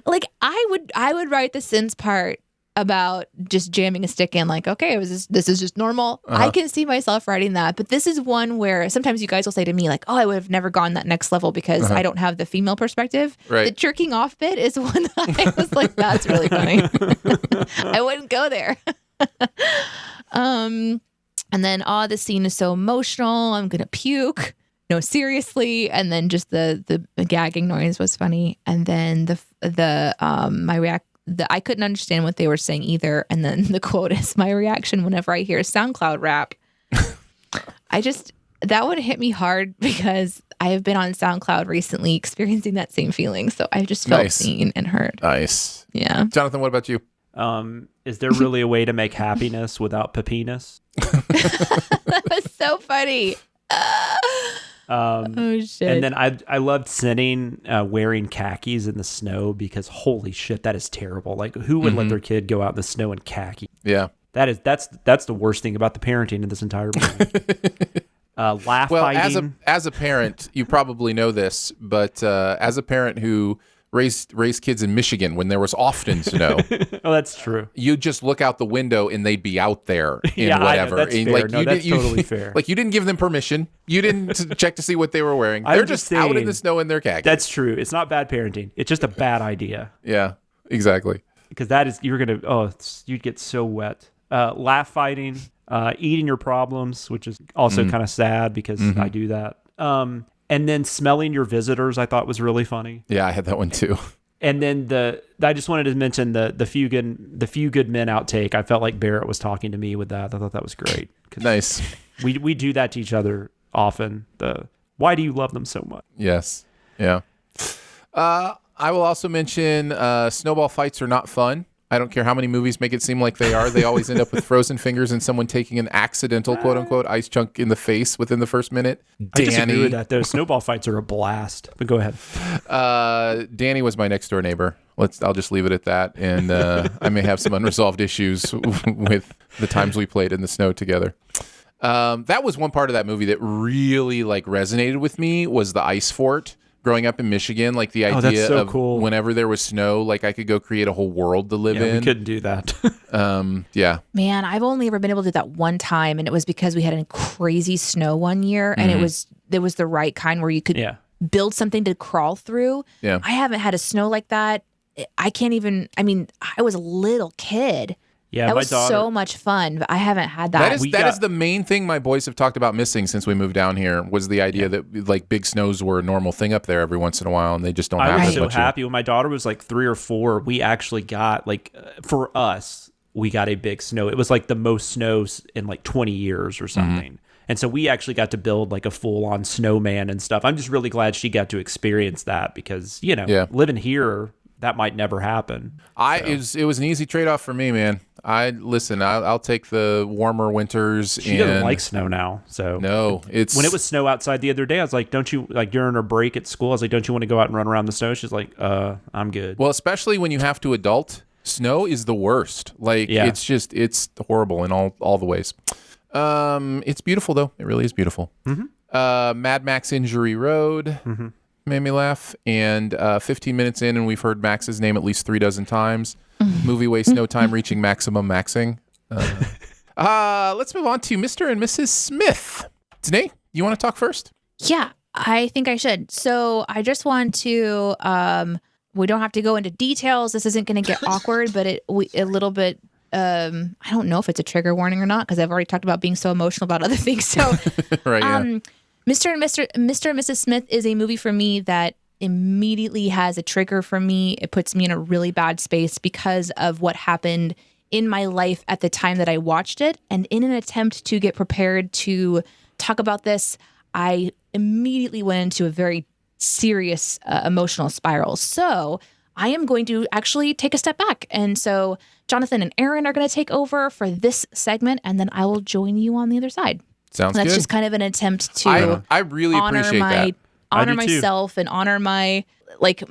Like I would write the sins part about just jamming a stick in, like, okay, this is just normal. I can see myself writing that, but this is one where sometimes you guys will say to me like, oh, I would have never gone that next level because I don't have the female perspective. Right. The jerking off bit is one that I was like, that's really funny. I wouldn't go there. And then, this scene is so emotional. I'm gonna puke. No, seriously. And then just the gagging noise was funny. And then I couldn't understand what they were saying either. And then the quote is my reaction whenever I hear SoundCloud rap. That would hit me hard because I have been on SoundCloud recently experiencing that same feeling. So I just felt Nice. seen and heard. Nice. Yeah. Jonathan, what about you? is there really a way to make happiness without penis? That was so funny. Oh shit. And then I loved sitting wearing khakis in the snow because holy shit, that is terrible. Like who would let their kid go out in the snow in khaki? Yeah. That's the worst thing about the parenting in this entire movie. Laugh Well, fighting. as a parent, you probably know this, but as a parent who raised kids in Michigan when there was often snow, Oh, that's true. you just look out the window and they'd be out there in Yeah, I know, whatever. that's And, fair. No, that's you totally fair. Like you didn't give them permission. You didn't check to see what they were wearing. I'm They're just just out in saying, the snow in their khakis. That's true. It's not bad parenting. It's just a bad idea Yeah, exactly. because that is you'd get so wet. Laugh fighting, eating your problems, which is also kind of sad because I do that. And then smelling your visitors, I thought was really funny. Yeah, I had that one too. And then I just wanted to mention the few good men outtake. I felt like Barrett was talking to me with that. I thought that was great. 'Cause Nice. We do that to each other often. Why do you love them so much? Yes. Yeah. I will also mention snowball fights are not fun. I don't care how many movies make it seem like they are. They always end up with frozen fingers and someone taking an accidental, quote unquote, ice chunk in the face within the first minute. I disagree with that. Those snowball fights are a blast. But go ahead. Danny was my next door neighbor. I'll just leave it at that. And I may have some unresolved issues with the times we played in the snow together. That was one part of that movie that really resonated with me was the ice fort. Growing up in Michigan, the idea that's so of cool. whenever there was snow, I could go create a whole world to live Yeah, we in. couldn't do that. Yeah. Man, I've only ever been able to do that one time, and it was because we had a crazy snow one year, and it was the right kind where you could Yeah. build something to crawl through. Yeah. I haven't had a snow like that I can't even, I mean, I was a little kid. Yeah, that my was daughter, so much fun, but I haven't had that. That is the main thing my boys have talked about missing since we moved down here was the idea that like big snows were a normal thing up there every once in a while, and they just don't have I as was so much here. happy when my daughter was like 3 or 4. We actually got like for us, we got a big snow. It was like the most snows in like 20 years or something. And so we actually got to build like a full-on snowman and stuff. I'm just really glad she got to experience that because, you know, living here, that might never happen. It was an easy trade-off for me, man. I'll take the warmer winters. She doesn't like snow now, so no. It's when it was snow outside the other day, I was like, "Don't you like during her break at school?" I was like, "Don't you want to go out and run around the snow?" She's like, I'm good." Well, especially when you have to adult, snow is the worst. Like it's horrible in all the ways. It's beautiful though. It really is beautiful. Mad Max Injury Road. Made me laugh. And 15 minutes in, and we've heard Max's name at least 36 times. Movie wastes no time reaching maximum maxing. Let's move on to Mr. and Mrs. Smith. Danae, you want to talk first? Yeah, I think I should. So I just want to, we don't have to go into details. This isn't going to get awkward, but a little bit, I don't know if it's a trigger warning or not, because I've already talked about being so emotional about other things. So, right, yeah. Mr. and Mrs. Smith is a movie for me that immediately has a trigger for me. It puts me in a really bad space because of what happened in my life at the time that I watched it. And in an attempt to get prepared to talk about this, I immediately went into a very serious emotional spiral. So I am going to actually take a step back. And so Jonathan and Aaron are going to take over for this segment, and then I will join you on the other side. Sounds good. That's just kind of an attempt to I really appreciate that. Honor myself and honor my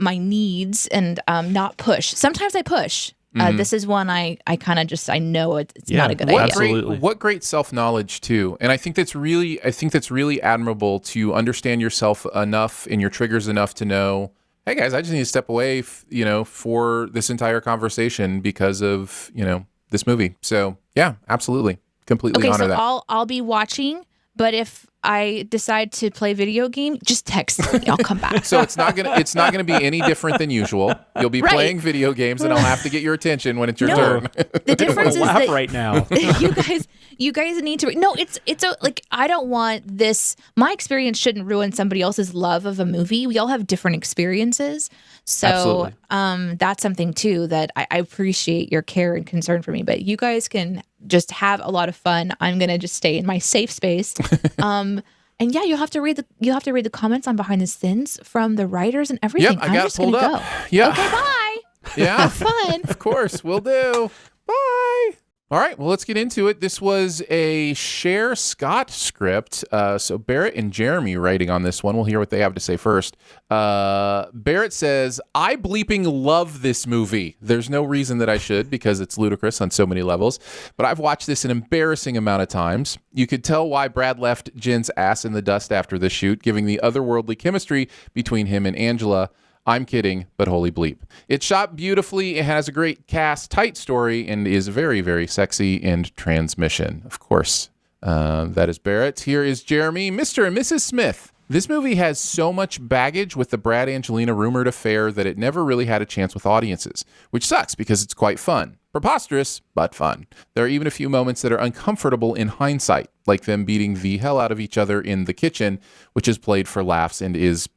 needs and not push. Sometimes I push. This is one I kind of just I know it's not a good idea. Absolutely. What great self-knowledge too. And I think that's really admirable to understand yourself enough and your triggers enough to know, hey guys, I just need to step away for this entire conversation because of, this movie. So, yeah, absolutely. Completely honor that. I'll be watching, but if I decide to play video game, just text me. I'll come back. So it's not gonna be any different than usual. You'll be playing video games, and I'll have to get your attention when it's your turn. The difference is laugh that right now. you guys need to. No, it's I don't want this. My experience shouldn't ruin somebody else's love of a movie. We all have different experiences, so that's something too that I appreciate your care and concern for me. But you guys can just have a lot of fun. I'm gonna just stay in my safe space. And yeah, you'll have to read the comments on Behind the Sins from the writers and everything. Yep, I got it pulled up. Go. Yeah. Okay, bye. Yeah. Have fun. Of course, we'll do. Bye. All right, well, let's get into it. This was a Cher Scott script. So Barrett and Jeremy writing on this one. We'll hear what they have to say first. Barrett says, I bleeping love this movie. There's no reason that I should because it's ludicrous on so many levels. But I've watched this an embarrassing amount of times. You could tell why Brad left Jen's ass in the dust after the shoot, giving the otherworldly chemistry between him and Angela. I'm kidding, but holy bleep. It's shot beautifully, it has a great cast, tight story, and is very, very sexy in transmission. Of course, that is Barrett. Here is Jeremy, Mr. and Mrs. Smith. This movie has so much baggage with the Brad-Angelina rumored affair that it never really had a chance with audiences, which sucks because it's quite fun. Preposterous, but fun. There are even a few moments that are uncomfortable in hindsight, like them beating the hell out of each other in the kitchen, which is played for laughs and is,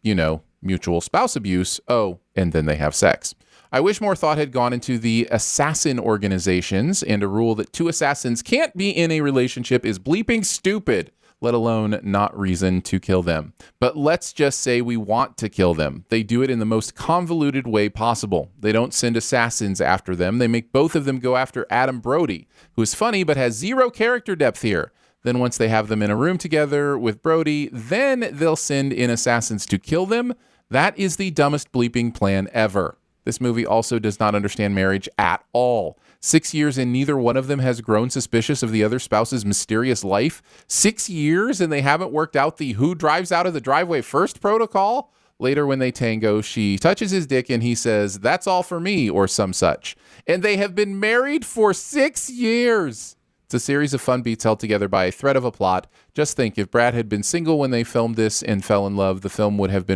mutual spouse abuse. Oh, and then they have sex. I wish more thought had gone into the assassin organizations, and a rule that 2 assassins can't be in a relationship is bleeping stupid, let alone not reason to kill them. But let's just say we want to kill them. They do it in the most convoluted way possible. They don't send assassins after them. They make both of them go after Adam Brody, who is funny but has zero character depth here. Then once they have them in a room together with Brody, then they'll send in assassins to kill them. That is the dumbest bleeping plan ever. This movie also does not understand marriage at all. 6 years and neither one of them has grown suspicious of the other spouse's mysterious life. 6 years and they haven't worked out the who drives out of the driveway first protocol. Later when they tango, she touches his dick and he says, that's all for me, or some such. And they have been married for 6 years. It's a series of fun beats held together by a thread of a plot. Just think, if Brad had been single when they filmed this and fell in love, the film would have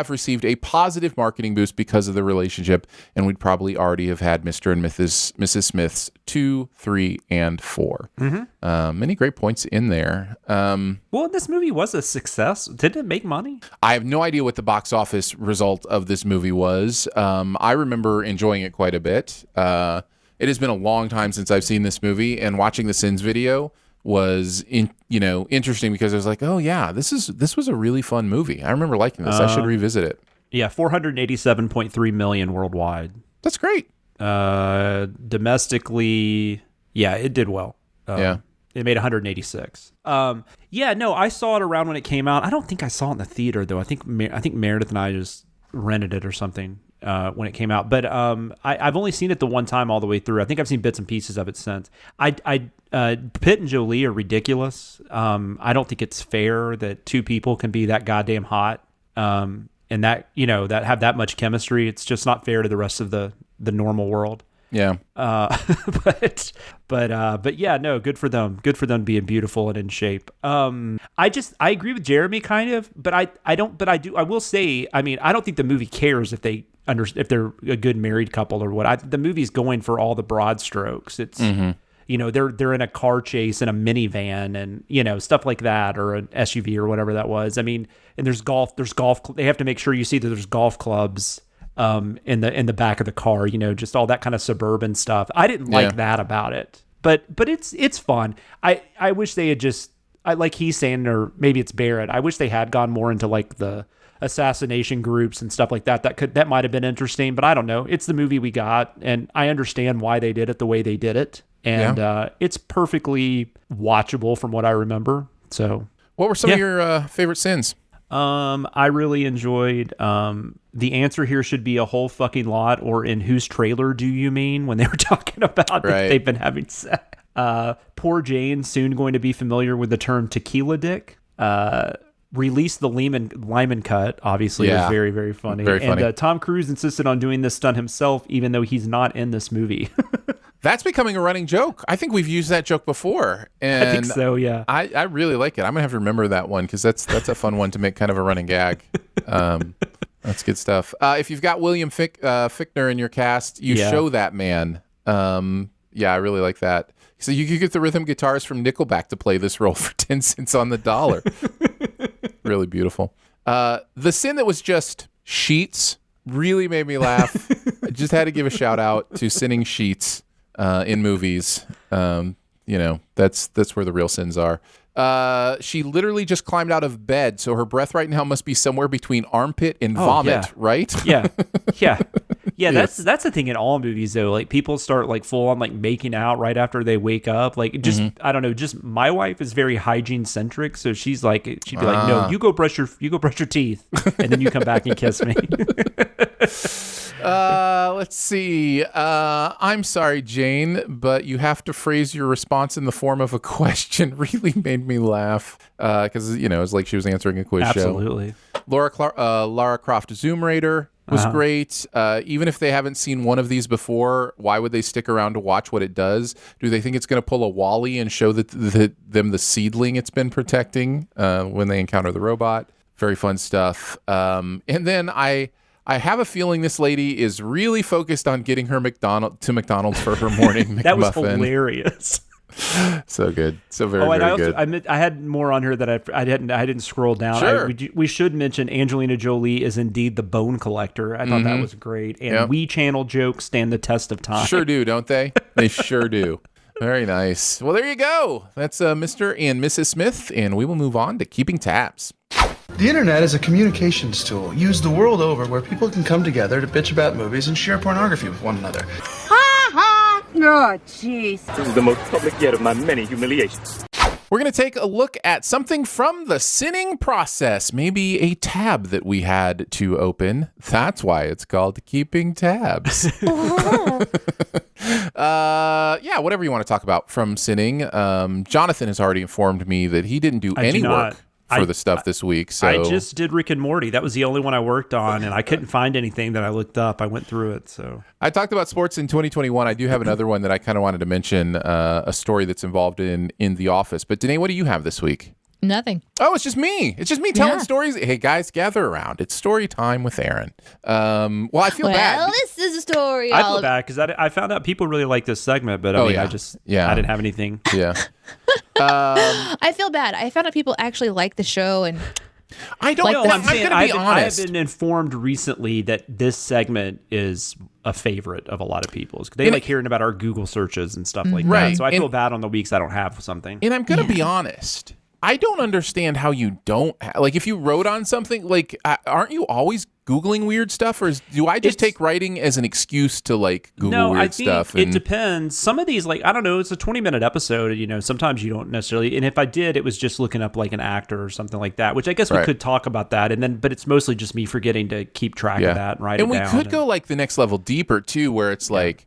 received a positive marketing boost because of the relationship, and we'd probably already have had Mr. and Mrs. Smiths 2, 3, and 4. Many great points in there. Well, this movie was a success. Didn't it make money? I have no idea what the box office result of this movie was. I remember enjoying it quite a bit. It has been a long time since I've seen this movie, and watching the Sins video was interesting because I was like, oh yeah, this was a really fun movie. I remember liking this. I should revisit it. Yeah, 487.3 million worldwide. That's great. Domestically, yeah, it did well. It made 186. Yeah, no, I saw it around when it came out. I don't think I saw it in the theater though. I think Meredith and I just rented it or something when it came out. But I've only seen it the one time all the way through. I think I've seen bits and pieces of it since. Pitt and Jolie are ridiculous. I don't think it's fair that two people can be that goddamn hot and that that have that much chemistry. It's just not fair to the rest of the normal world. Yeah. But yeah, no, good for them. Good for them being beautiful and in shape. I agree with Jeremy kind of, but I will say, I mean, I don't think the movie cares if they're a good married couple or what. The movie's going for all the broad strokes. It's, they're in a car chase in a minivan and, stuff like that, or an SUV or whatever that was. I mean, and there's golf, they have to make sure you see that there's golf clubs in the back of the car, just all that kind of suburban stuff. I didn't like that about it, but it's fun. I wish they had like he's saying, or maybe it's Barrett, I wish they had gone more into like the assassination groups and stuff like that. That might have been interesting, but I don't know. It's the movie we got, and I understand why they did it the way they did it. And it's perfectly watchable from what I remember. So what were some of your favorite sins? I really enjoyed the answer here should be a whole fucking lot, or in whose trailer do you mean, when they were talking about that they've been having sex. Poor Jane, soon going to be familiar with the term tequila dick. Release the Lyman cut, obviously, was very, very funny. Very funny. And Tom Cruise insisted on doing this stunt himself, even though he's not in this movie. That's becoming a running joke. I think we've used that joke before. And I think so, yeah. I really like it. I'm going to have to remember that one because that's a fun one to make kind of a running gag. That's good stuff. If you've got William Fichtner in your cast, you show that man. Yeah, I really like that. So you could get the rhythm guitarist from Nickelback to play this role for 10 cents on the dollar. Really beautiful. The sin that was just sheets really made me laugh. I just had to give a shout out to sinning sheets in movies. That's where the real sins are. She literally just climbed out of bed, so her breath right now must be somewhere between armpit and vomit, right? Yeah. That's the thing in all movies though. Like people start like full on like making out right after they wake up. Like just I don't know. Just my wife is very hygiene centric, so she'd be like, no, you go brush your teeth, and then you come back and kiss me. Let's see. I'm sorry, Jane, but you have to phrase your response in the form of a question. Really made me laugh because it's like she was answering a quiz show. Absolutely. Lara Croft Zoom Raider was great. Even if they haven't seen one of these before, why would they stick around to watch what it does? Do they think it's going to pull a Wall-E and show them the seedling it's been protecting when they encounter the robot? Very fun stuff. And then I have a feeling this lady is really focused on getting her McDonald's for her morning McMuffin. That was hilarious. So good. So very good. I had more on her that I didn't scroll down. Sure. We should mention Angelina Jolie is indeed the bone collector. I thought that was great. And We Channel jokes stand the test of time. Sure do, don't they? They sure do. Very nice. Well, there you go. That's Mr. and Mrs. Smith, and we will move on to keeping tabs. The internet is a communications tool used the world over where people can come together to bitch about movies and share pornography with one another. Oh, jeez. This is the most public yet of my many humiliations. We're going to take a look at something from the sinning process, maybe a tab that we had to open. That's why it's called Keeping Tabs. Yeah, whatever you want to talk about from sinning. Jonathan has already informed me that he didn't do any work for the stuff this week. So I just did Rick and Morty. That was the only one I worked on, and I couldn't find anything that I looked up. I went through it. So I talked about sports in 2021. I do have another one that I kind of wanted to mention, a story that's involved in The Office. But Danae, what do you have this week? Nothing. Oh, it's just me. It's just me telling stories. Hey, guys, gather around. It's story time with Aaron. Well, I feel bad. Well, this is a story. I feel bad because I found out people really like this segment, but I didn't have anything. Yeah. I feel bad. I found out people actually like the show, and I don't know. I'm going to be honest. I have been informed recently that this segment is a favorite of a lot of people's. They like hearing about our Google searches and stuff like that. So I feel bad on the weeks I don't have something. And I'm going to be honest. I don't understand how you don't like if you wrote on something, like aren't you always Googling weird stuff, or do I just take writing as an excuse to like Google weird stuff? It depends. Some of these, like, I don't know, it's a 20-minute episode, you know, sometimes you don't necessarily, and if I did, it was just looking up like an actor or something like that, which I guess we could talk about that, and then, but it's mostly just me forgetting to keep track of that and write it down. And we could go like the next level deeper too, where it's like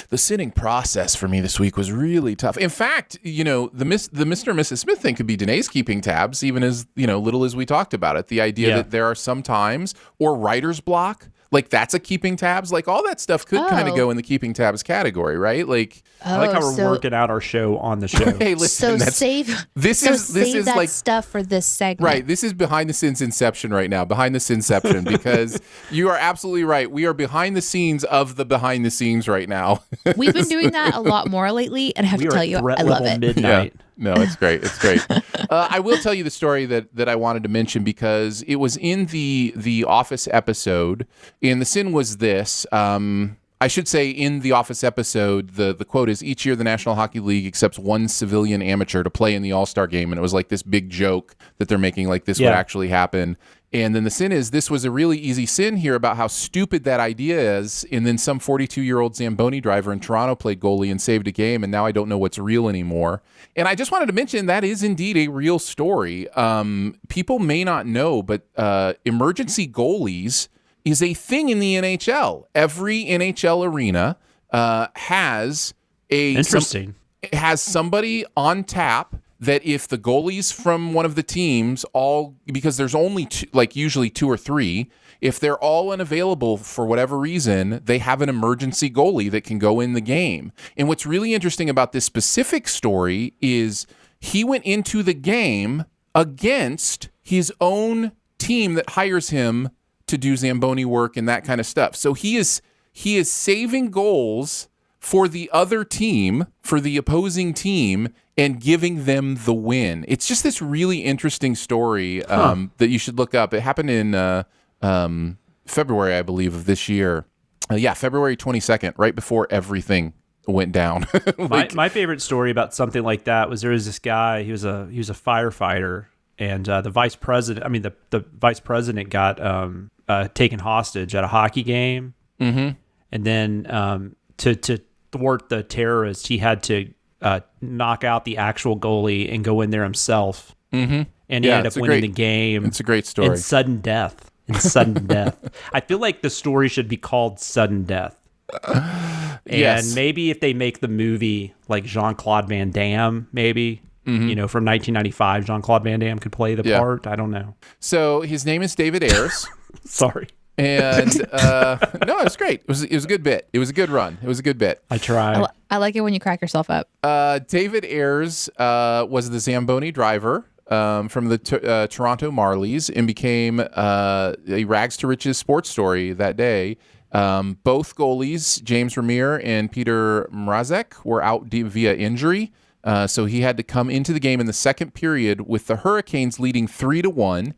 the sinning process for me this week was really tough. In fact, you know, the Mr. and Mrs. Smith thing could be Danae's keeping tabs, even as, you know, little as we talked about it. The idea that there are some times, or writer's block, like that's a keeping tabs, like all that stuff could kind of go in the keeping tabs category, right? Like I like how we're working out our show on the show. Hey, listen, save that like stuff for this segment. Right. This is behind the scenes inception right now, behind the sceneception, because you are absolutely right. We are behind the scenes of the behind the scenes right now. We've been doing that a lot more lately, and I have to tell you, I love it. Midnight. Yeah. No, it's great. It's great. I will tell you the story that I wanted to mention because it was in the Office episode, and the sin was this. I should say in the Office episode, the quote is, each year the National Hockey League accepts one civilian amateur to play in the All-Star game. And it was like this big joke that they're making, like this would actually happen. And then the sin is, this was a really easy sin here about how stupid that idea is. And then some 42-year-old Zamboni driver in Toronto played goalie and saved a game. And now I don't know what's real anymore. And I just wanted to mention that is indeed a real story. People may not know, but emergency goalies is a thing in the NHL. Every NHL arena has has somebody on tap that if the goalies from one of the teams because there's only usually two or three, if they're all unavailable for whatever reason, they have an emergency goalie that can go in the game. And what's really interesting about this specific story is he went into the game against his own team that hires him to do Zamboni work and that kind of stuff. So he is saving goals for the other team, for the opposing team, and giving them the win. It's just this really interesting story that you should look up. It happened in February, I believe, of this year. February 22nd, right before everything went down. My favorite story about something like that was there was this guy. He was a firefighter, and the vice president. The vice president got taken hostage at a hockey game, and then to thwart the terrorists, he had to knock out the actual goalie and go in there himself, and he ended up winning the game. It's a great story. In sudden death. I feel like the story should be called Sudden Death. And maybe if they make the movie like Jean-Claude Van Damme, maybe. You know, from 1995, Jean-Claude Van Damme could play the part. I don't know. So his name is David Ayers. Sorry. And no, it was great. It was a good bit. It was a good run. It was a good bit. I tried. I like it when you crack yourself up. David Ayers was the Zamboni driver from the Toronto Marlies and became a rags to riches sports story that day. Both goalies, James Remire and Peter Mrazek, were out via injury. So he had to come into the game in the second period with the Hurricanes leading 3-1.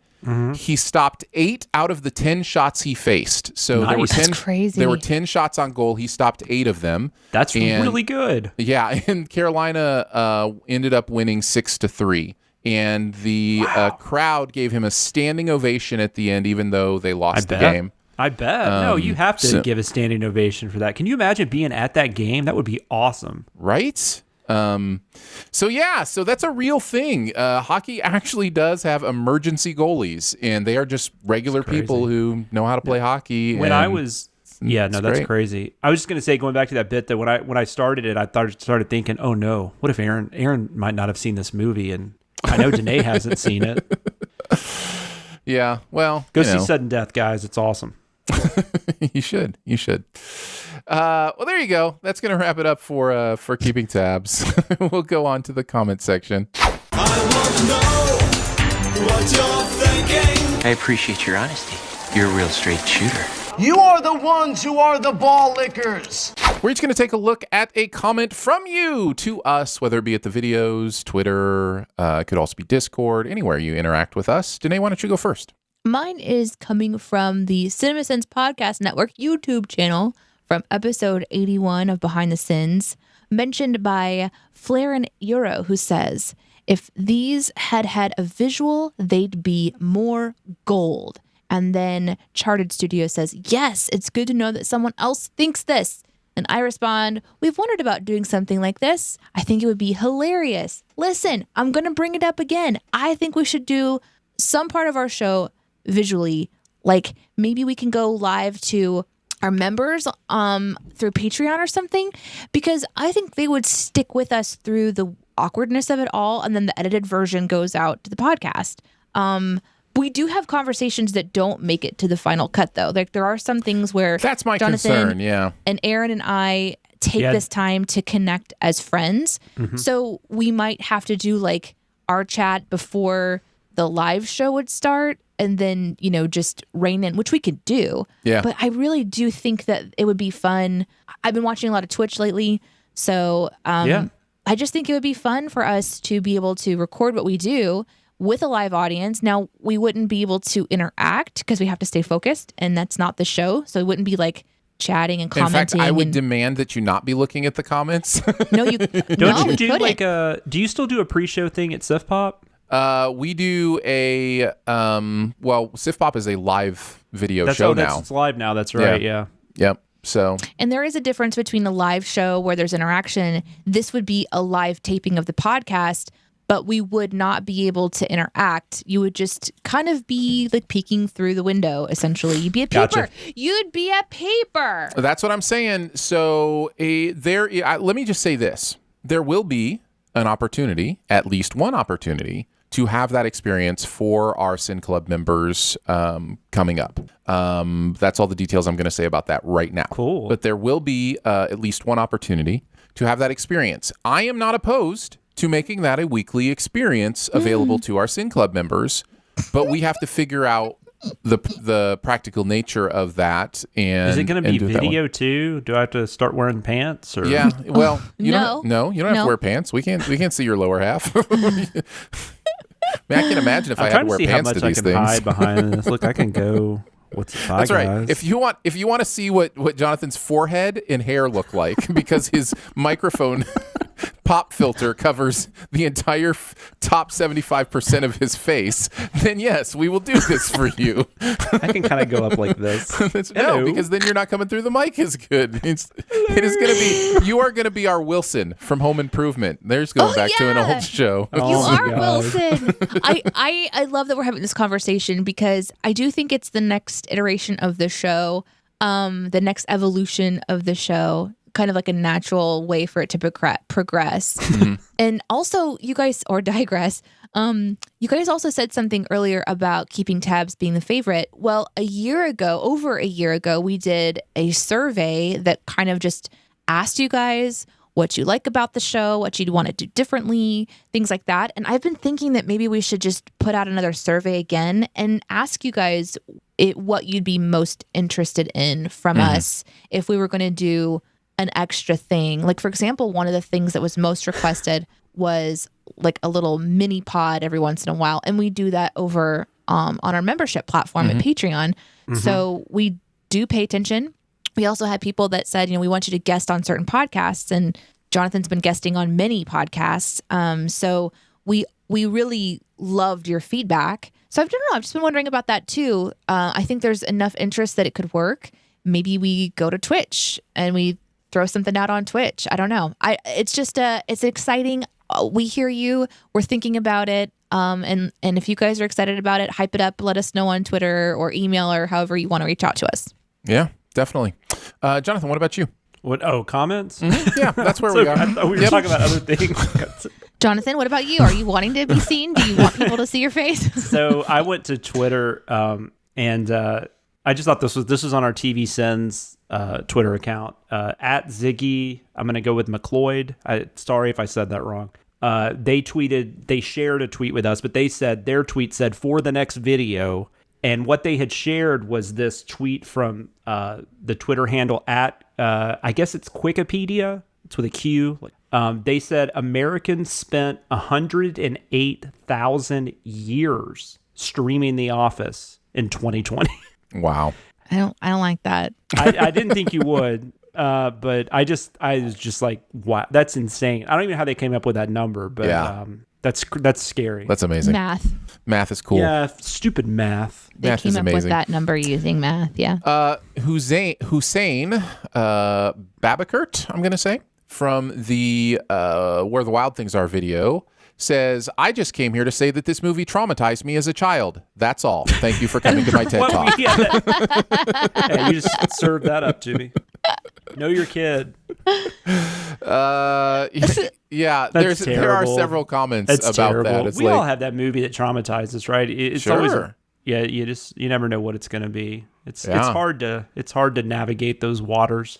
He stopped 8 out of the 10 shots he faced. So there were 10. That's crazy. There were 10 shots on goal. He stopped 8 of them. That's really good. Yeah, and Carolina ended up winning 6-3. And the crowd gave him a standing ovation at the end, even though they lost the game. I bet. No, you have to give a standing ovation for that. Can you imagine being at that game? That would be awesome. Right? So that's a real thing. Hockey actually does have emergency goalies, and they are just regular people who know how to play hockey. That's crazy. I was just gonna say, going back to that bit, that when I started it, I started thinking, oh no, what if Aaron might not have seen this movie, and I know Danae hasn't seen it. Yeah. Well, Go see Sudden Death, guys. It's awesome. You should. Well, there you go. That's going to wrap it up for Keeping Tabs. We'll go on to the comment section. I want to know what you're thinking. I appreciate your honesty. You're a real straight shooter. You are the ones who are the ball lickers. We're each going to take a look at a comment from you to us, whether it be at the videos, Twitter, it could also be Discord, anywhere you interact with us. Danae, why don't you go first? Mine is coming from the CinemaSins Podcast Network YouTube channel from episode 81 of Behind the Sins, mentioned by Flaren Euro, who says, if these had a visual, they'd be more gold. And then Charted Studio says, yes, it's good to know that someone else thinks this. And I respond, we've wondered about doing something like this. I think it would be hilarious. Listen, I'm going to bring it up again. I think we should do some part of our show visually. Like maybe we can go live to our members through Patreon or something, because I think they would stick with us through the awkwardness of it all. And then the edited version goes out to the podcast. We do have conversations that don't make it to the final cut, though. Like there are some things where that's my Jonathan concern. Yeah, and Aaron and I take this time to connect as friends. Mm-hmm. So we might have to do like our chat before the live show would start, and then just rein in, which we could do. Yeah. But I really do think that it would be fun. I've been watching a lot of Twitch lately, so I just think it would be fun for us to be able to record what we do with a live audience. Now, we wouldn't be able to interact because we have to stay focused, and that's not the show. So it wouldn't be like chatting and commenting. In fact, I would demand that you not be looking at the comments. No, you don't. You do like a? Do you still do a pre-show thing at Sif Pop? We do a Sif Pop is a live video show now. It's live now. That's right. Yeah. Yep. So, and there is a difference between a live show where there's interaction. This would be a live taping of the podcast, but we would not be able to interact. You would just kind of be like peeking through the window, essentially. You'd be a paper. Gotcha. You'd be a paper. That's what I'm saying. So let me just say this. There will be an opportunity, at least one opportunity, to have that experience for our Sin Club members coming up. That's all the details I'm going to say about that right now. Cool. But there will be at least one opportunity to have that experience. I am not opposed to making that a weekly experience available to our Sin Club members, but we have to figure out the practical nature of that. And is it going to be video too? Do I have to start wearing pants? Or? Yeah. Well, you don't have to No. wear pants. We can't see your lower half. I can imagine if I had to wear pants to these things. I'm trying to see how much I can hide behind this. Look, I can go. What's the That's right. guys. If you want to see what Jonathan's forehead and hair look like, because his microphone pop filter covers the entire top 75% of his face, then yes, we will do this for you. I can kind of go up like this. No, because then you're not coming through the mic as good. You are going to be our Wilson from Home Improvement. There's going back to an old show. You are Wilson. I love that we're having this conversation because I do think it's the next iteration of the show, the next evolution of the show, kind of like a natural way for it to progress. Mm-hmm. And also, you guys, or digress, you guys also said something earlier about Keeping Tabs being the favorite. Well, over a year ago, we did a survey that kind of just asked you guys what you like about the show, what you'd want to do differently, things like that. And I've been thinking that maybe we should just put out another survey again and ask you guys what you'd be most interested in from us if we were going to do an extra thing. Like, for example, one of the things that was most requested was like a little mini pod every once in a while. And we do that over on our membership platform at Patreon. So we do pay attention. We also had people that said, we want you to guest on certain podcasts, and Jonathan's been guesting on many podcasts. So we really loved your feedback. So I don't know. I've just been wondering about that too. I think there's enough interest that it could work. Maybe we go to Twitch and we throw something out on Twitch. I don't know. It's just it's exciting. We hear you. We're thinking about it. And if you guys are excited about it, hype it up. Let us know on Twitter or email or however you want to reach out to us. Yeah, definitely. Jonathan, what about you? What? Oh, comments? Yeah, that's where we are. I thought we were talking about other things. Jonathan, what about you? Are you wanting to be seen? Do you want people to see your face? So I went to Twitter and I just thought this was on our TV Sins Twitter account. At Ziggy, I'm going to go with McLeod. Sorry if I said that wrong. They shared a tweet with us, but their tweet said, for the next video. And what they had shared was this tweet from the Twitter handle at, I guess it's Wikipedia. It's with a Q. They said Americans spent 108,000 years streaming The Office in 2020. Wow. I don't like that. I didn't think you would, but I was just like, wow, that's insane. I don't even know how they came up with that number, but that's scary. That's amazing. Math is cool. Yeah, stupid math. They came up with that number using math. Yeah. Hussein Babakert, I'm going to say, from the Where the Wild Things Are video, says, I just came here to say that this movie traumatized me as a child. That's all. Thank you for coming to my TED Talk. Hey, you just served that up to me. Know your kid. Yeah, That's there are terrible. several comments That's about terrible. that. It's we like, all have that movie that traumatizes, right? It's Sure. always you never know what it's going to be. It's hard to navigate those waters.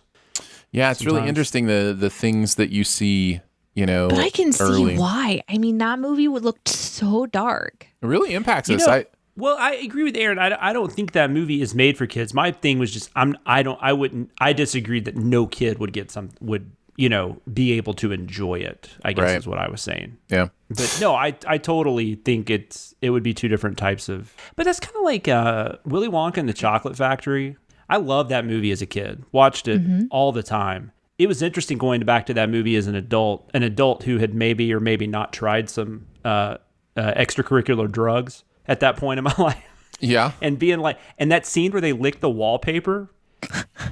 Yeah, it's really interesting the things that you see, But I can early. see why. I mean, that movie would look so dark. It really impacts us. Well, I agree with Aaron. I don't think that movie is made for kids. My thing was just I disagreed that no kid would be able to enjoy it, I guess is what I was saying. Yeah. But no, I totally think it would be two different types of. But that's kind of like Willy Wonka and the Chocolate Factory. I loved that movie as a kid. Watched it all the time. It was interesting going back to that movie as an adult who had maybe or maybe not tried some extracurricular drugs at that point in my life. Yeah. And being like, and that scene where they lick the wallpaper,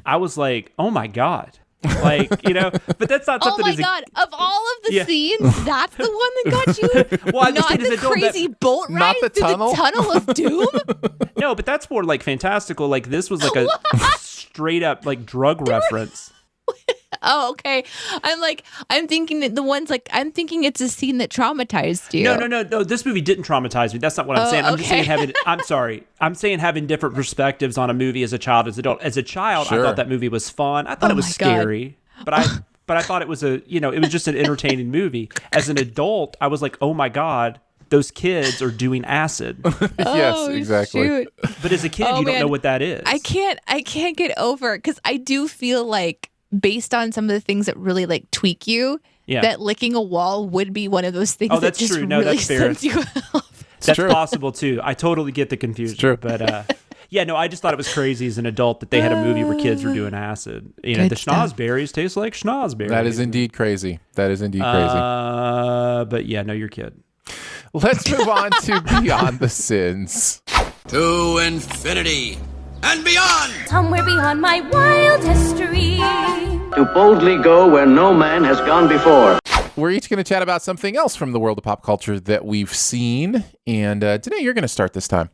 I was like, oh my God. Like, but that's not something. Oh my God. Of all of the scenes, that's the one that got you? Well, not the crazy boat ride the through tunnel? the tunnel of doom? No, but that's more like fantastical. Like this was like a straight up like drug reference. Oh, okay. I'm thinking that I'm thinking it's a scene that traumatized you. No. This movie didn't traumatize me. That's not what I'm saying. I'm just saying I'm saying having different perspectives on a movie as a child, as an adult. As a child, Sure. I thought that movie was fun. I thought it was scary, but I thought it was it was just an entertaining movie. As an adult, I was like, oh my God, those kids are doing acid. Yes, exactly. Shoot. But as a kid, you don't know what that is. I can't get over it because I do feel like, based on some of the things that really like tweak you, that licking a wall would be one of those things that just true. No, really that's fair. sends you off. That's possible too. I totally get the confusion. It's true. But I just thought it was crazy as an adult that they had a movie where kids were doing acid. The Good schnozberries taste like schnozberries. That is indeed crazy. But yeah, no, your kid. Let's move on to Beyond the Sins. To infinity and beyond. Somewhere beyond my wild history. To boldly go where no man has gone before. We're each going to chat about something else from the world of pop culture that we've seen. And today you're going to start this time.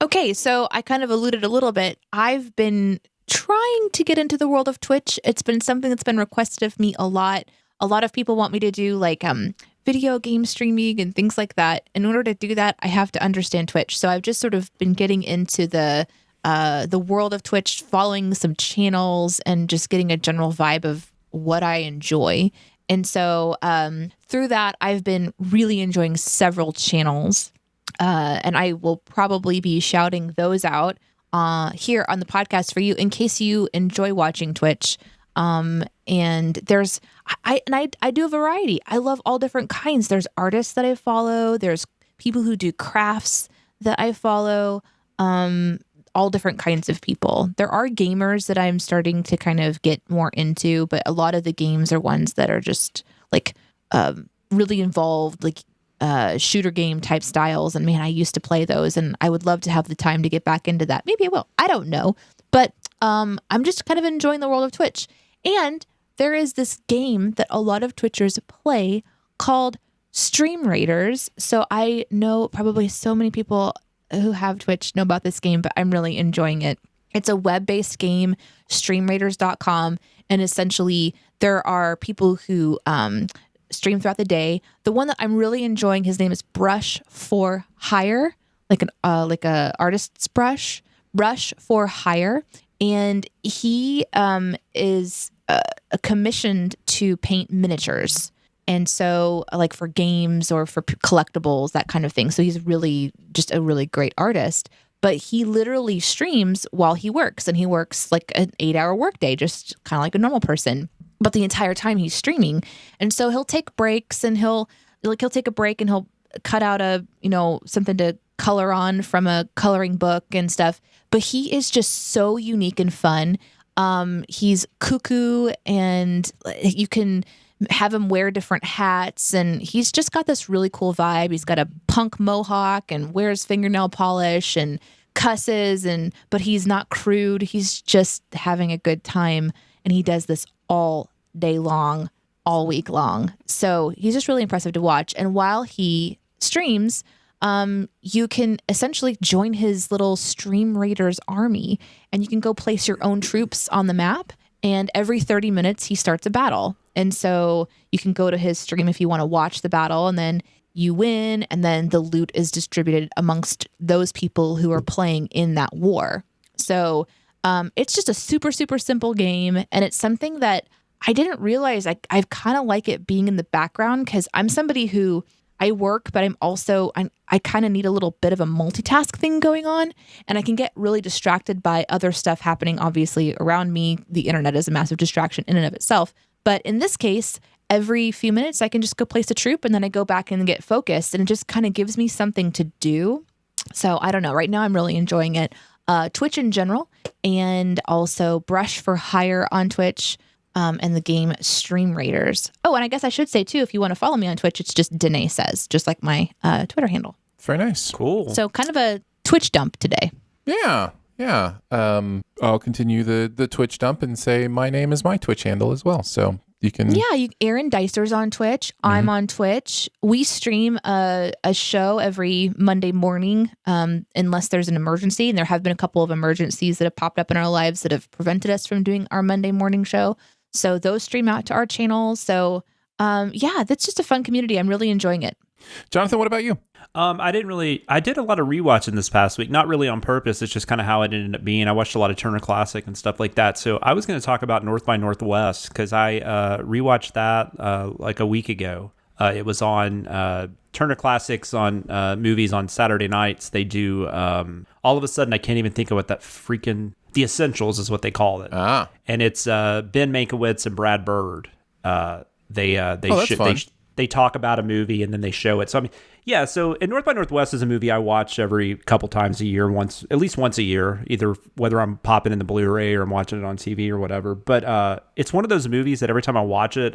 Okay, so I kind of alluded a little bit. I've been trying to get into the world of Twitch. It's been something that's been requested of me a lot. A lot of people want me to do like video game streaming and things like that. In order to do that, I have to understand Twitch. So I've just sort of been getting into the world of Twitch, following some channels and just getting a general vibe of what I enjoy. And so through that, I've been really enjoying several channels. And I will probably be shouting those out here on the podcast for you in case you enjoy watching Twitch. And I do a variety. I love all different kinds. There's artists that I follow. There's people who do crafts that I follow. All different kinds of people. There are gamers that I'm starting to kind of get more into, but a lot of the games are ones that are just like really involved, like shooter game type styles. And man, I used to play those and I would love to have the time to get back into that. Maybe I will. I don't know. But I'm just kind of enjoying the world of Twitch. And there is this game that a lot of Twitchers play called Stream Raiders. So I know probably so many people who have Twitch know about this game, but I'm really enjoying it. It's a web-based game, streamraiders.com, and essentially there are people who stream throughout the day. The one that I'm really enjoying, his name is Brush for Hire, like a artist's brush for hire. And he is commissioned to paint miniatures. And so like for games or for collectibles, that kind of thing. So he's really just a really great artist. But he literally streams while he works, and he works like an 8-hour workday, just kind of like a normal person. But the entire time he's streaming. And so he'll take breaks, and he'll take a break and he'll cut out something to color on from a coloring book and stuff. But he is just so unique and fun. He's cuckoo, and you can have him wear different hats, and he's just got this really cool vibe. He's got a punk mohawk and wears fingernail polish and cusses, but he's not crude. He's just having a good time, and he does this all day long, all week long. So he's just really impressive to watch. And while he streams, you can essentially join his little Stream Raiders army, and you can go place your own troops on the map. And every 30 minutes, he starts a battle. And so you can go to his stream if you want to watch the battle, and then you win, and then the loot is distributed amongst those people who are playing in that war. So it's just a super, super simple game, and it's something that I didn't realize I kind of like it being in the background, because I'm somebody who I work, but I kind of need a little bit of a multitask thing going on, and I can get really distracted by other stuff happening, obviously, around me. The internet is a massive distraction in and of itself. But in this case, every few minutes, I can just go place a troop, and then I go back and get focused, and it just kind of gives me something to do. So I don't know. Right now, I'm really enjoying it. Twitch in general, and also Brush for Hire on Twitch, and the game Stream Raiders. Oh, and I guess I should say, too, if you want to follow me on Twitch, it's just Danae Says, just like my Twitter handle. Very nice. Cool. So kind of a Twitch dump today. Yeah. I'll continue the Twitch dump and say my name is my Twitch handle as well. So you can... Yeah, Aaron Dicer's on Twitch. Mm-hmm. I'm on Twitch. We stream a show every Monday morning, unless there's an emergency. And there have been a couple of emergencies that have popped up in our lives that have prevented us from doing our Monday morning show. So those stream out to our channel. So that's just a fun community. I'm really enjoying it. Jonathan, what about you? I did a lot of rewatching this past week, not really on purpose. It's just kind of how it ended up being. I watched a lot of Turner Classic and stuff like that. So I was going to talk about North by Northwest, because I rewatched that like a week ago. It was on Turner Classics on movies on Saturday nights. They do, all of a sudden, I can't even think of what that freaking, The Essentials is what they call it. Ah. And it's Ben Mankiewicz and Brad Bird. They talk about a movie and then they show it. So I mean, yeah. So in North by Northwest is a movie I watch every couple times a year, at least once a year, either whether I'm popping in the Blu-ray or I'm watching it on TV or whatever. But it's one of those movies that every time I watch it,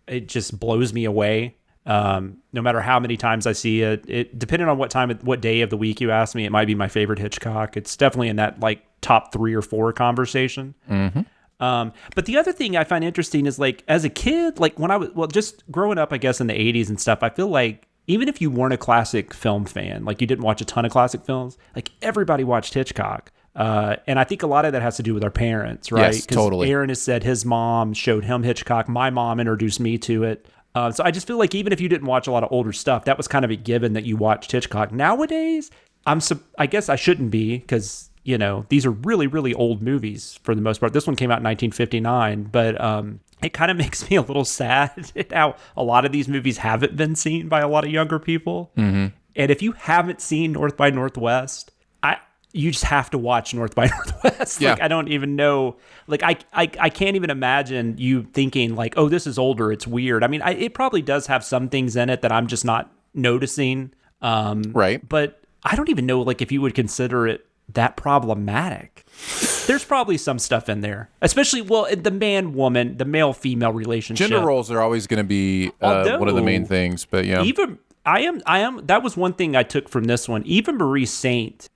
it just blows me away. No matter how many times I see it, depending on what day of the week you ask me, it might be my favorite Hitchcock. It's definitely in that like top 3 or 4 conversation. Mm-hmm. But the other thing I find interesting is, like, as a kid, like when just growing up, I guess in the 80s and stuff, I feel like even if you weren't a classic film fan, like you didn't watch a ton of classic films, like everybody watched Hitchcock. And I think a lot of that has to do with our parents, right? Yes, totally. Aaron has said his mom showed him Hitchcock. My mom introduced me to it. So I just feel like even if you didn't watch a lot of older stuff, that was kind of a given that you watched Hitchcock. Nowadays, I guess I shouldn't be, because these are really, really old movies for the most part. This one came out in 1959, but it kind of makes me a little sad how a lot of these movies haven't been seen by a lot of younger people. Mm-hmm. And if you haven't seen North by Northwest, you just have to watch North by Northwest. Yeah. Like, I don't even know. Like, I can't even imagine you thinking like, oh, this is older, it's weird. I mean, it probably does have some things in it that I'm just not noticing. Right. But I don't even know, like, if you would consider it that problematic. There's probably some stuff in there, especially the man-woman, the male-female relationship. Gender roles are always going to be one of the main things, but yeah. Even I am. That was one thing I took from this one. Even Marie Saint,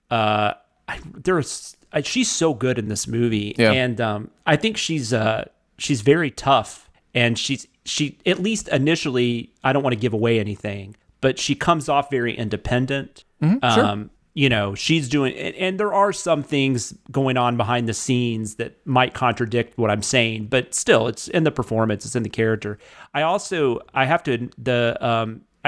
she's so good in this movie, yeah. And I think she's very tough, and she at least initially, I don't want to give away anything, but she comes off very independent. Mm-hmm, sure. she's doing, and there are some things going on behind the scenes that might contradict what I'm saying, but still, it's in the performance, it's in the character. I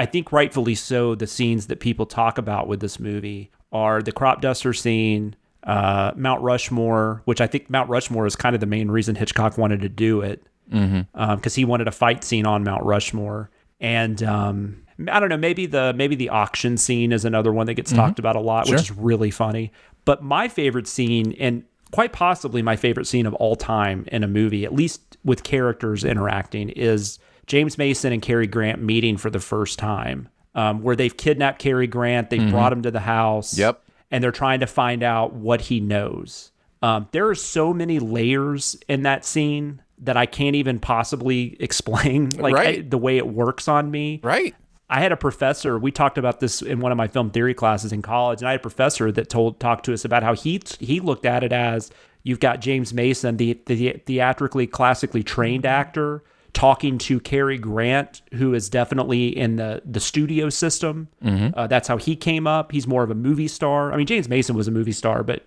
think rightfully so, the scenes that people talk about with this movie are the crop duster scene, Mount Rushmore, which I think Mount Rushmore is kind of the main reason Hitchcock wanted to do it, because he wanted a fight scene on Mount Rushmore. And I don't know, maybe the auction scene is another one that gets talked about a lot, which is really funny. But my favorite scene, and quite possibly my favorite scene of all time in a movie, at least with characters interacting, is James Mason and Cary Grant meeting for the first time, where they've kidnapped Cary Grant, they've brought him to the house, and they're trying to find out what he knows. There are so many layers in that scene that I can't even possibly explain, the way it works on me. Right. I had a professor, we talked about this in one of my film theory classes in college, and I had a professor that talked to us about how he looked at it as, you've got James Mason, the theatrically, classically trained actor, talking to Cary Grant, who is definitely in the studio system. That's how he came up. He's more of a movie star. I mean, James Mason was a movie star, but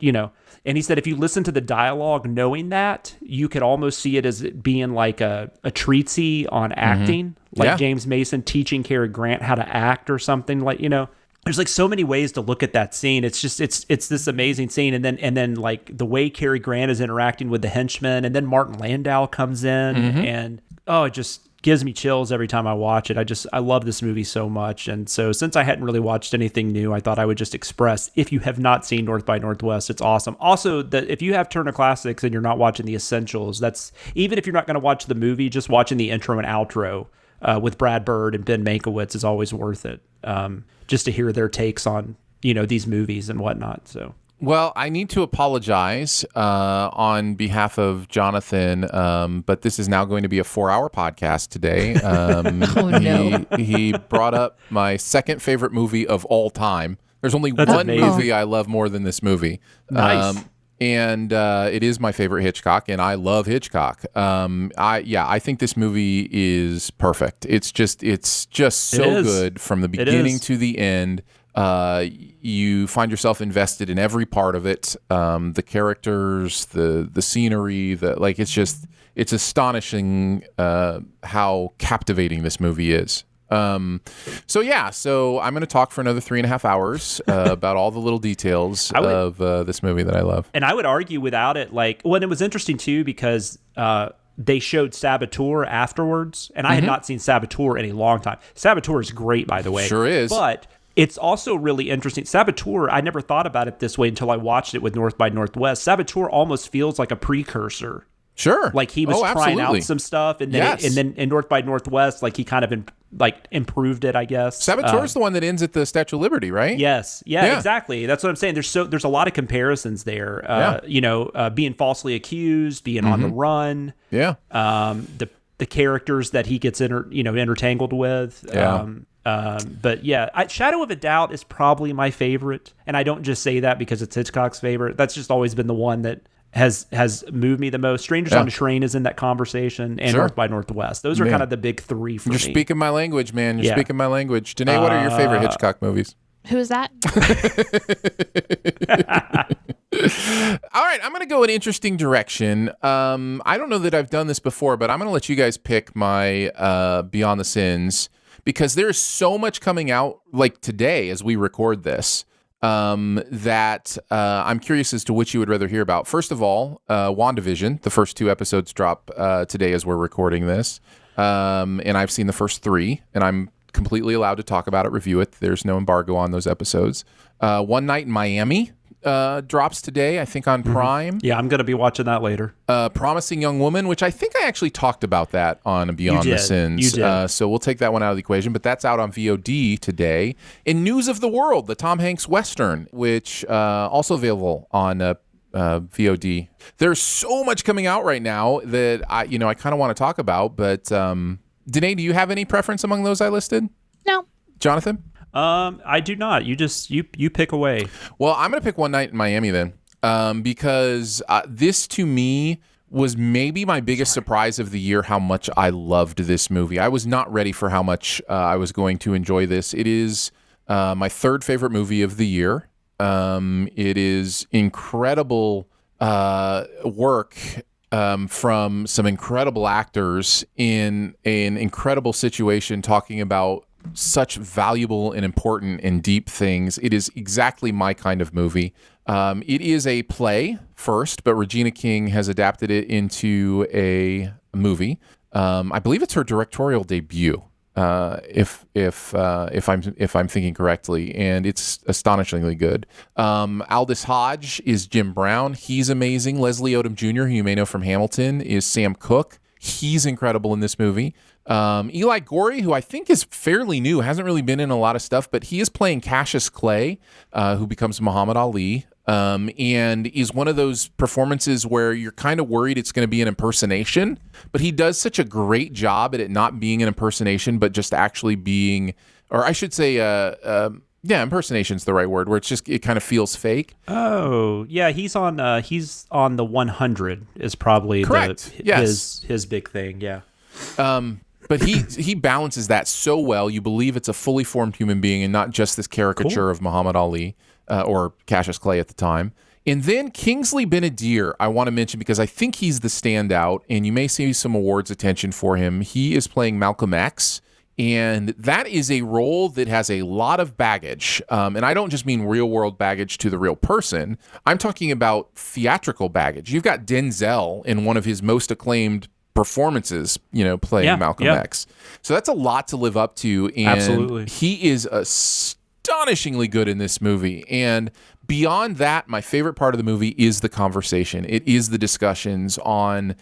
and he said, if you listen to the dialogue knowing that, you could almost see it as it being like a treatise on acting, James Mason teaching Cary Grant how to act or something, there's like so many ways to look at that scene. It's just it's this amazing scene, and then like the way Cary Grant is interacting with the henchmen, and then Martin Landau comes in, and it just gives me chills every time I watch it. I love this movie so much. And so since I hadn't really watched anything new, I thought I would just express, if you have not seen North by Northwest, it's awesome. Also, that if you have Turner Classics and you're not watching the essentials, that's, even if you're not going to watch the movie, just watching the intro and outro with Brad Bird and Ben Mankiewicz is always worth it. Just to hear their takes on, these movies and whatnot. So. Well, I need to apologize on behalf of Jonathan, but this is now going to be a 4-hour podcast today. Oh, no. He brought up my second favorite movie of all time. There's only one movie I love more than this movie. Nice. And it is my favorite Hitchcock, and I love Hitchcock. I think this movie is perfect. It's just so good from the beginning to the end. You find yourself invested in every part of it. The characters, the scenery, it's astonishing how captivating this movie is. So I'm going to talk for another 3.5 hours about all the little details of this movie that I love. And I would argue without it, and it was interesting too, because they showed Saboteur afterwards, and I had not seen Saboteur in a long time. Saboteur is great, by the way. Sure is. But it's also really interesting. Saboteur, I never thought about it this way until I watched it with North by Northwest. Saboteur almost feels like a precursor. Sure. Like he was trying out some stuff, and then and then in North by Northwest, like he kind of improved it, I guess. Saboteur is the one that ends at the Statue of Liberty, right? Yes. Yeah, exactly. That's what I'm saying. There's a lot of comparisons there. Being falsely accused, being on the run. Yeah. The characters that he gets intertangled with. Yeah. But Shadow of a Doubt is probably my favorite, and I don't just say that because it's Hitchcock's favorite. That's just always been the one that has moved me the most. Strangers on a Train is in that conversation, and North by Northwest. Those are kind of the big three for me. You're speaking my language, man. You're speaking my language. Danae, what are your favorite Hitchcock movies? Who is that? All right, I'm going to go an interesting direction. I don't know that I've done this before, but I'm going to let you guys pick my Beyond the Sins, because there's so much coming out like today as we record this. That I'm curious as to which you would rather hear about. First of all, WandaVision. The first 2 episodes drop today as we're recording this. And I've seen the first 3, and I'm completely allowed to talk about it, review it. There's no embargo on those episodes. One Night in Miami drops today, I think on Prime. Yeah, I'm going to be watching that later. Promising Young Woman, which I think I actually talked about that on Beyond the Sins. You did. So we'll take that one out of the equation, but that's out on VOD today. In News of the World, the Tom Hanks Western, which also available on VOD. There's so much coming out right now that I kind of want to talk about, but Danae, do you have any preference among those I listed? No. Jonathan? I do not. You just you pick away. Well, I'm going to pick One Night in Miami then, because this to me was maybe my biggest surprise of the year, how much I loved this movie. I was not ready for how much I was going to enjoy this. It is my 3rd favorite movie of the year. It is incredible work from some incredible actors in an incredible situation, talking about such valuable and important and deep things. It is exactly my kind of movie. It is a play first, but Regina King has adapted it into a movie. I believe it's her directorial debut, if I'm thinking correctly, and it's astonishingly good. Aldous Hodge is Jim Brown. He's amazing. Leslie Odom Jr., who you may know from Hamilton, is Sam Cooke. He's incredible in this movie. Eli Gorey, who I think is fairly new, hasn't really been in a lot of stuff, but he is playing Cassius Clay, who becomes Muhammad Ali. And is one of those performances where you're kind of worried it's going to be an impersonation, but he does such a great job at it not being an impersonation, but just actually being, or I should say, impersonation's the right word, where it kind of feels fake. Oh, yeah, he's on the 100 is probably correct. His big thing, yeah. But he balances that so well. You believe it's a fully formed human being and not just this caricature of Muhammad Ali or Cassius Clay at the time. And then Kingsley Benadir, I want to mention because I think he's the standout, and you may see some awards attention for him. He is playing Malcolm X, and that is a role that has a lot of baggage. And I don't just mean real-world baggage to the real person. I'm talking about theatrical baggage. You've got Denzel in one of his most acclaimed performances, playing Malcolm X. So that's a lot to live up to, and absolutely, he is astonishingly good in this movie. And beyond that, my favorite part of the movie is the conversation. It is the discussions on,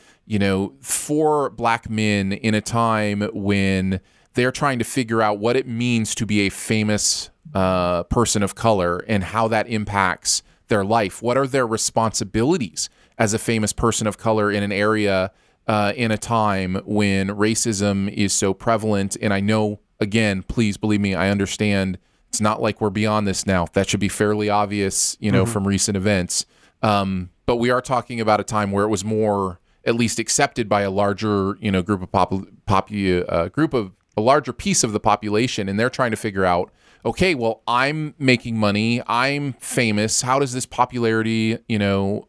four black men in a time when they're trying to figure out what it means to be a famous person of color and how that impacts their life. What are their responsibilities as a famous person of color in an area in a time when racism is so prevalent? And I know, again, please believe me, I understand it's not like we're beyond this now. That should be fairly obvious, from recent events. But we are talking about a time where it was more, at least, accepted by a larger, group of a larger piece of the population, and they're trying to figure out, okay, well, I'm making money, I'm famous. How does this popularity,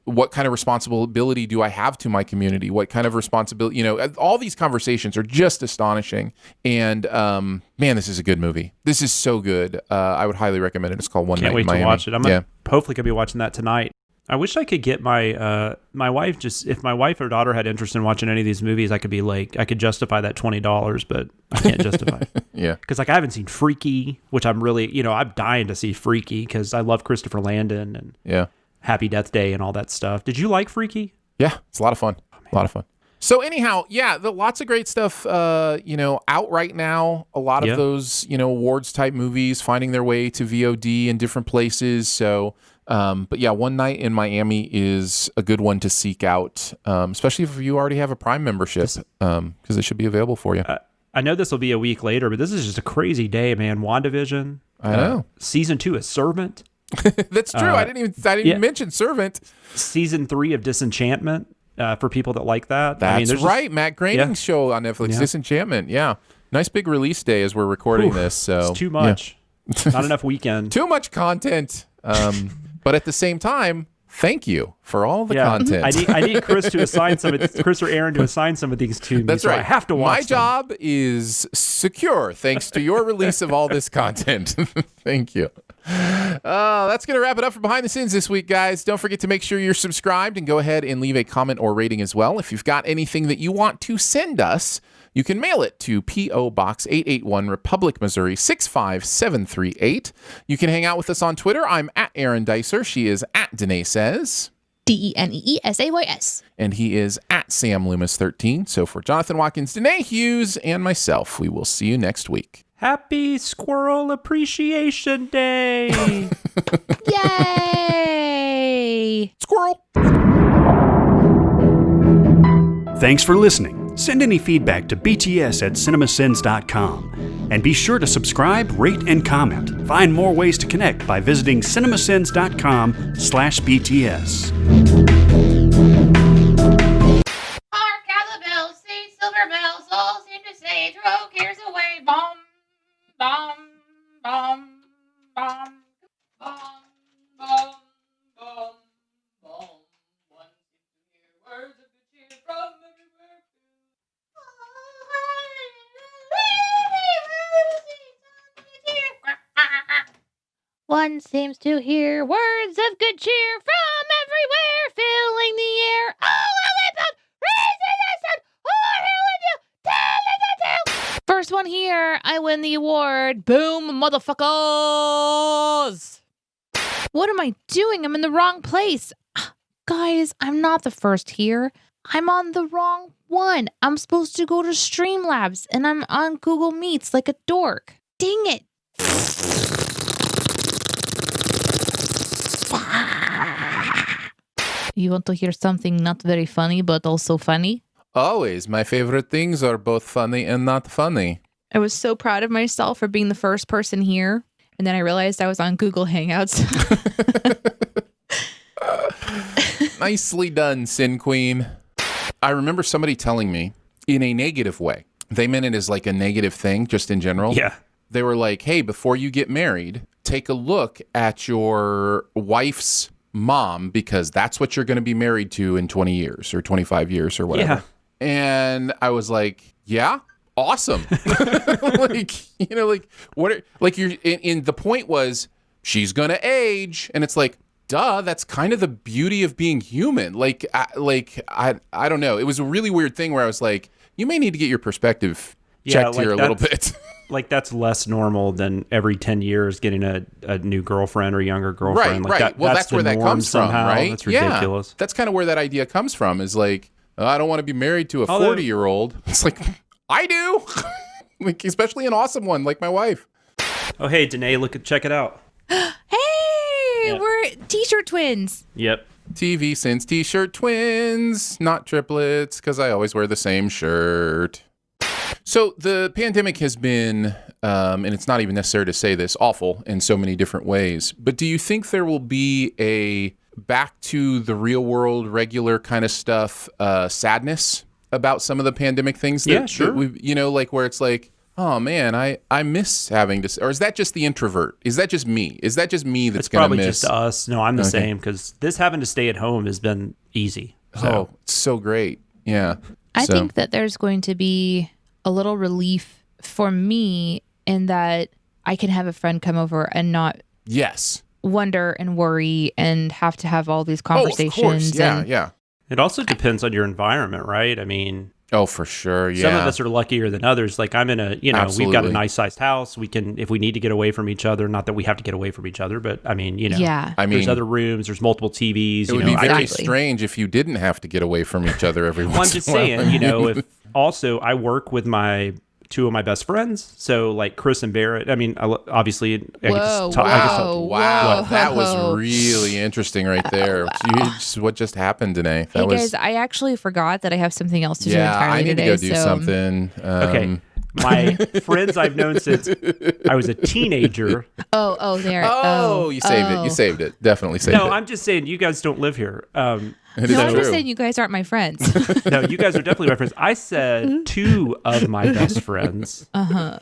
what kind of responsibility do I have to my community? What kind of responsibility, all these conversations are just astonishing. And man, this is a good movie. This is so good. I would highly recommend it. It's called One Night in Miami. Can't wait to watch it. I'm hopefully gonna be watching that tonight. I wish I could get my my wife, just if my wife or daughter had interest in watching any of these movies, I could justify that $20, but I can't justify it. Yeah. Because I haven't seen Freaky, which I'm really, I'm dying to see Freaky because I love Christopher Landon and Happy Death Day and all that stuff. Did you like Freaky? Yeah, it's a lot of fun. A lot of fun. So anyhow, lots of great stuff, out right now. A lot of those, awards type movies finding their way to VOD in different places. So, but yeah, One Night in Miami is a good one to seek out, especially if you already have a Prime membership, because it should be available for you. I know this will be a week later, but this is just a crazy day, man. WandaVision. I know. Season 2 of Servant. That's true. I didn't even mention Servant. Season 3 of Disenchantment. For people that like that. That's right. Matt Groening's show on Netflix, Disenchantment. Yeah. Nice big release day as we're recording this. So it's too much. Not enough weekend. Too much content. But at the same time, thank you for all the content. I need Chris to assign Chris or Aaron to assign some of these to me. That's right. I have to watch My job is secure thanks to your release of all this content. Thank you. That's going to wrap it up for Behind the Scenes this week, guys. Don't forget to make sure you're subscribed and go ahead and leave a comment or rating as well. If you've got anything that you want to send us, you can mail it to P.O. Box 881, Republic, Missouri 65738. You can hang out with us on Twitter. I'm at Aaron Dicer. She is at Danae Says. DENEESAYS. And he is at Sam Loomis 13. So for Jonathan Watkins, Danae Hughes, and myself, we will see you next week. Happy Squirrel Appreciation Day! Yay! Squirrel! Thanks for listening. Send any feedback to bts@cinemasins.com. And be sure to subscribe, rate, and comment. Find more ways to connect by visiting cinemasins.com/BTS. Hark how the bells say, silver bells all seem to say, throw cares away, bomb, bomb, bomb, bomb, bomb, bomb. Everyone seems to hear words of good cheer from everywhere, filling the air. Oh, about raising the sun. First one here, I win the award. Boom, motherfuckers. What am I doing? I'm in the wrong place. Guys, I'm not the first here. I'm on the wrong one. I'm supposed to go to Streamlabs, and I'm on Google Meets like a dork. Dang it. You want to hear something not very funny, but also funny? Always. My favorite things are both funny and not funny. I was so proud of myself for being the first person here. And then I realized I was on Google Hangouts. Nicely done, Sin Queen. I remember somebody telling me in a negative way. They meant it as like a negative thing, just in general. Yeah. They were like, hey, before you get married, take a look at your wife's mom, because that's what you're going to be married to in 20 years or 25 years or whatever. Yeah. And I was like, yeah, awesome. You're in the point was she's going to age. And it's like, duh, that's kind of the beauty of being human. I don't know. It was a really weird thing where I was like, you may need to get your perspective checked here a little bit. Like that's less normal than every 10 years getting a new girlfriend or younger girlfriend. Right. That's where that comes somehow. from, right? That's ridiculous. Yeah. That's kind of where that idea comes from, is like, I don't want to be married to a 40-year-old. It's like, I do. Like, especially an awesome one like my wife. Oh, hey, Danae, check it out. Hey, we're t-shirt twins. Yep. TV Sins t-shirt twins, not triplets, because I always wear the same shirt. So the pandemic has been, and it's not even necessary to say this, awful in so many different ways. But do you think there will be a back to the real world, regular kind of stuff, sadness about some of the pandemic things? Yeah, sure. Where it's like, oh man, I miss having to, or is that just the introvert? Is that just me? Is that just me that's going to miss? It's probably just us. No, I'm the same, because this having to stay at home has been easy. So. Oh, it's so great. Yeah. I think that there's going to be a little relief for me in that I can have a friend come over and not wonder and worry and have to have all these conversations. Oh, of course. Yeah. It also depends on your environment, right? I mean, oh, for sure. Yeah. Some of us are luckier than others. Like I'm in we've got a nice sized house. We can, if we need to get away from each other, not that we have to get away from each other, but I mean, there's other rooms, there's multiple TVs. It would be very strange if you didn't have to get away from each other every once in a while. I'm just saying, if also I work with two of my best friends. So like Chris and Barrett, I mean, obviously. Wow. That was really interesting right there. What just happened today? Guys, I actually forgot that I have something else to do entirely I need today. To go do something. Okay. My friends I've known since I was a teenager. You saved it. You saved it. Definitely saved it. No, I'm just saying you guys don't live here. I'm just saying you guys aren't my friends. No, you guys are definitely my friends. I said two of my best friends. Uh-huh.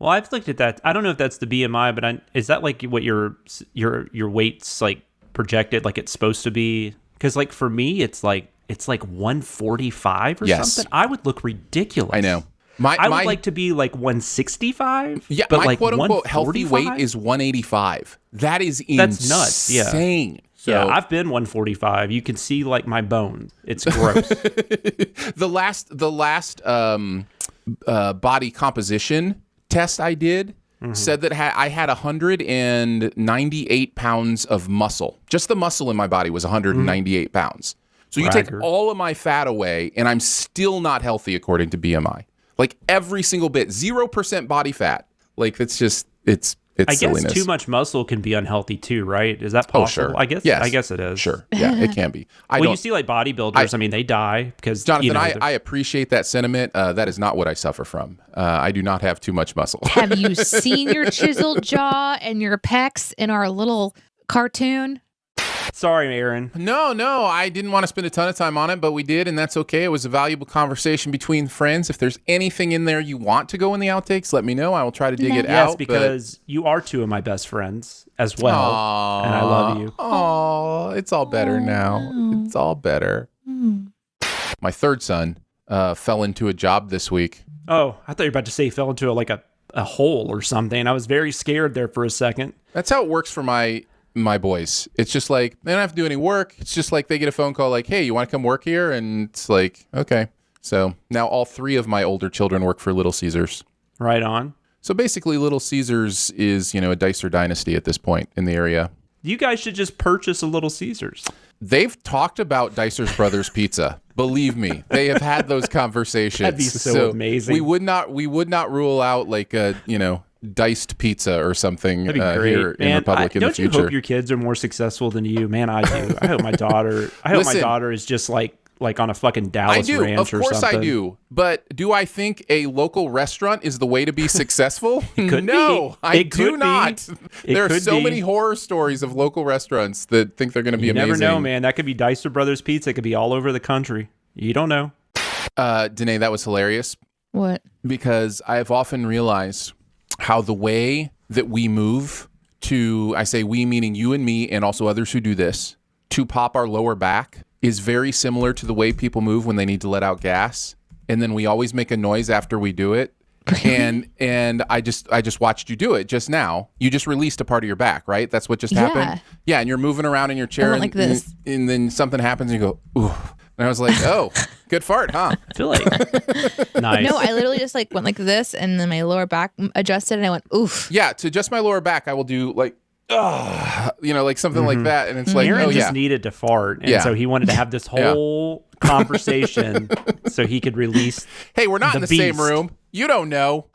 Well, I've looked at that. I don't know if that's the BMI, but is that like what your weight's like projected, like it's supposed to be? Because like for me, it's like 145 or something. I would look ridiculous. I know. I would like to be like 165. Yeah, but my like quote unquote healthy weight is 185. That is insane. That's nuts. Yeah. So, yeah, I've been 145. You can see like my bones. It's gross. The last body composition test I did said that I had 198 pounds of muscle. Just the muscle in my body was 198 pounds. So you take all of my fat away, and I'm still not healthy according to BMI. Like every single bit, 0% body fat. Like it's silliness. I guess too much muscle can be unhealthy too, right? Is that possible? Oh, sure. I guess. Yes. I guess it is. Sure. Yeah, it can be. You see like bodybuilders. I mean, they die because Jonathan. I appreciate that sentiment. That is not what I suffer from. I do not have too much muscle. Have you seen your chiseled jaw and your pecs in our little cartoon? Sorry, Aaron. No, I didn't want to spend a ton of time on it, but we did, and that's okay. It was a valuable conversation between friends. If there's anything in there you want to go in the outtakes, let me know. I will try to dig it out. Yes, because you are two of my best friends as well, and I love you. Oh, it's all better now. It's all better. My third son fell into a job this week. Oh, I thought you were about to say he fell into a a hole or something. I was very scared there for a second. That's how it works for my boys. It's just like they don't have to do any work. It's just like they get a phone call like, hey, you want to come work here? And it's like, okay. So now all 3 of my older children work for Little Caesars. Right on. So basically Little Caesars is, a Dicer dynasty at this point in the area. You guys should just purchase a Little Caesars. They've talked about Dicer's Brothers Pizza. Believe me, they have had those conversations. That'd be so amazing. We would not rule out like a, diced pizza or something here in Republic in the future. Don't you hope your kids are more successful than you? Man, I do. I hope my daughter. My daughter is just like on a fucking Dallas ranch or something. Of course I do. But do I think a local restaurant is the way to be successful? No, I do not. There are so many horror stories of local restaurants that think they're going to be amazing. You never know, man. That could be Dicer Brothers Pizza. It could be all over the country. You don't know. Danae, that was hilarious. What? Because I have often realized how the way that we move to, I say we meaning you and me and also others who do this, to pop our lower back is very similar to the way people move when they need to let out gas. And then we always make a noise after we do it. And I just watched you do it just now. You just released a part of your back, right? That's what just happened? Yeah, and you're moving around in your chair. Like this. And then something happens and you go, ooh. And I was like, oh, good fart, huh? I feel like nice. No, I literally just went like this and then my lower back adjusted and I went, oof. Yeah, to adjust my lower back, I will do like, like something like that. And it's like, Aaron just needed to fart. And so he wanted to have this whole conversation so he could release. Hey, we're not in the same room. You don't know.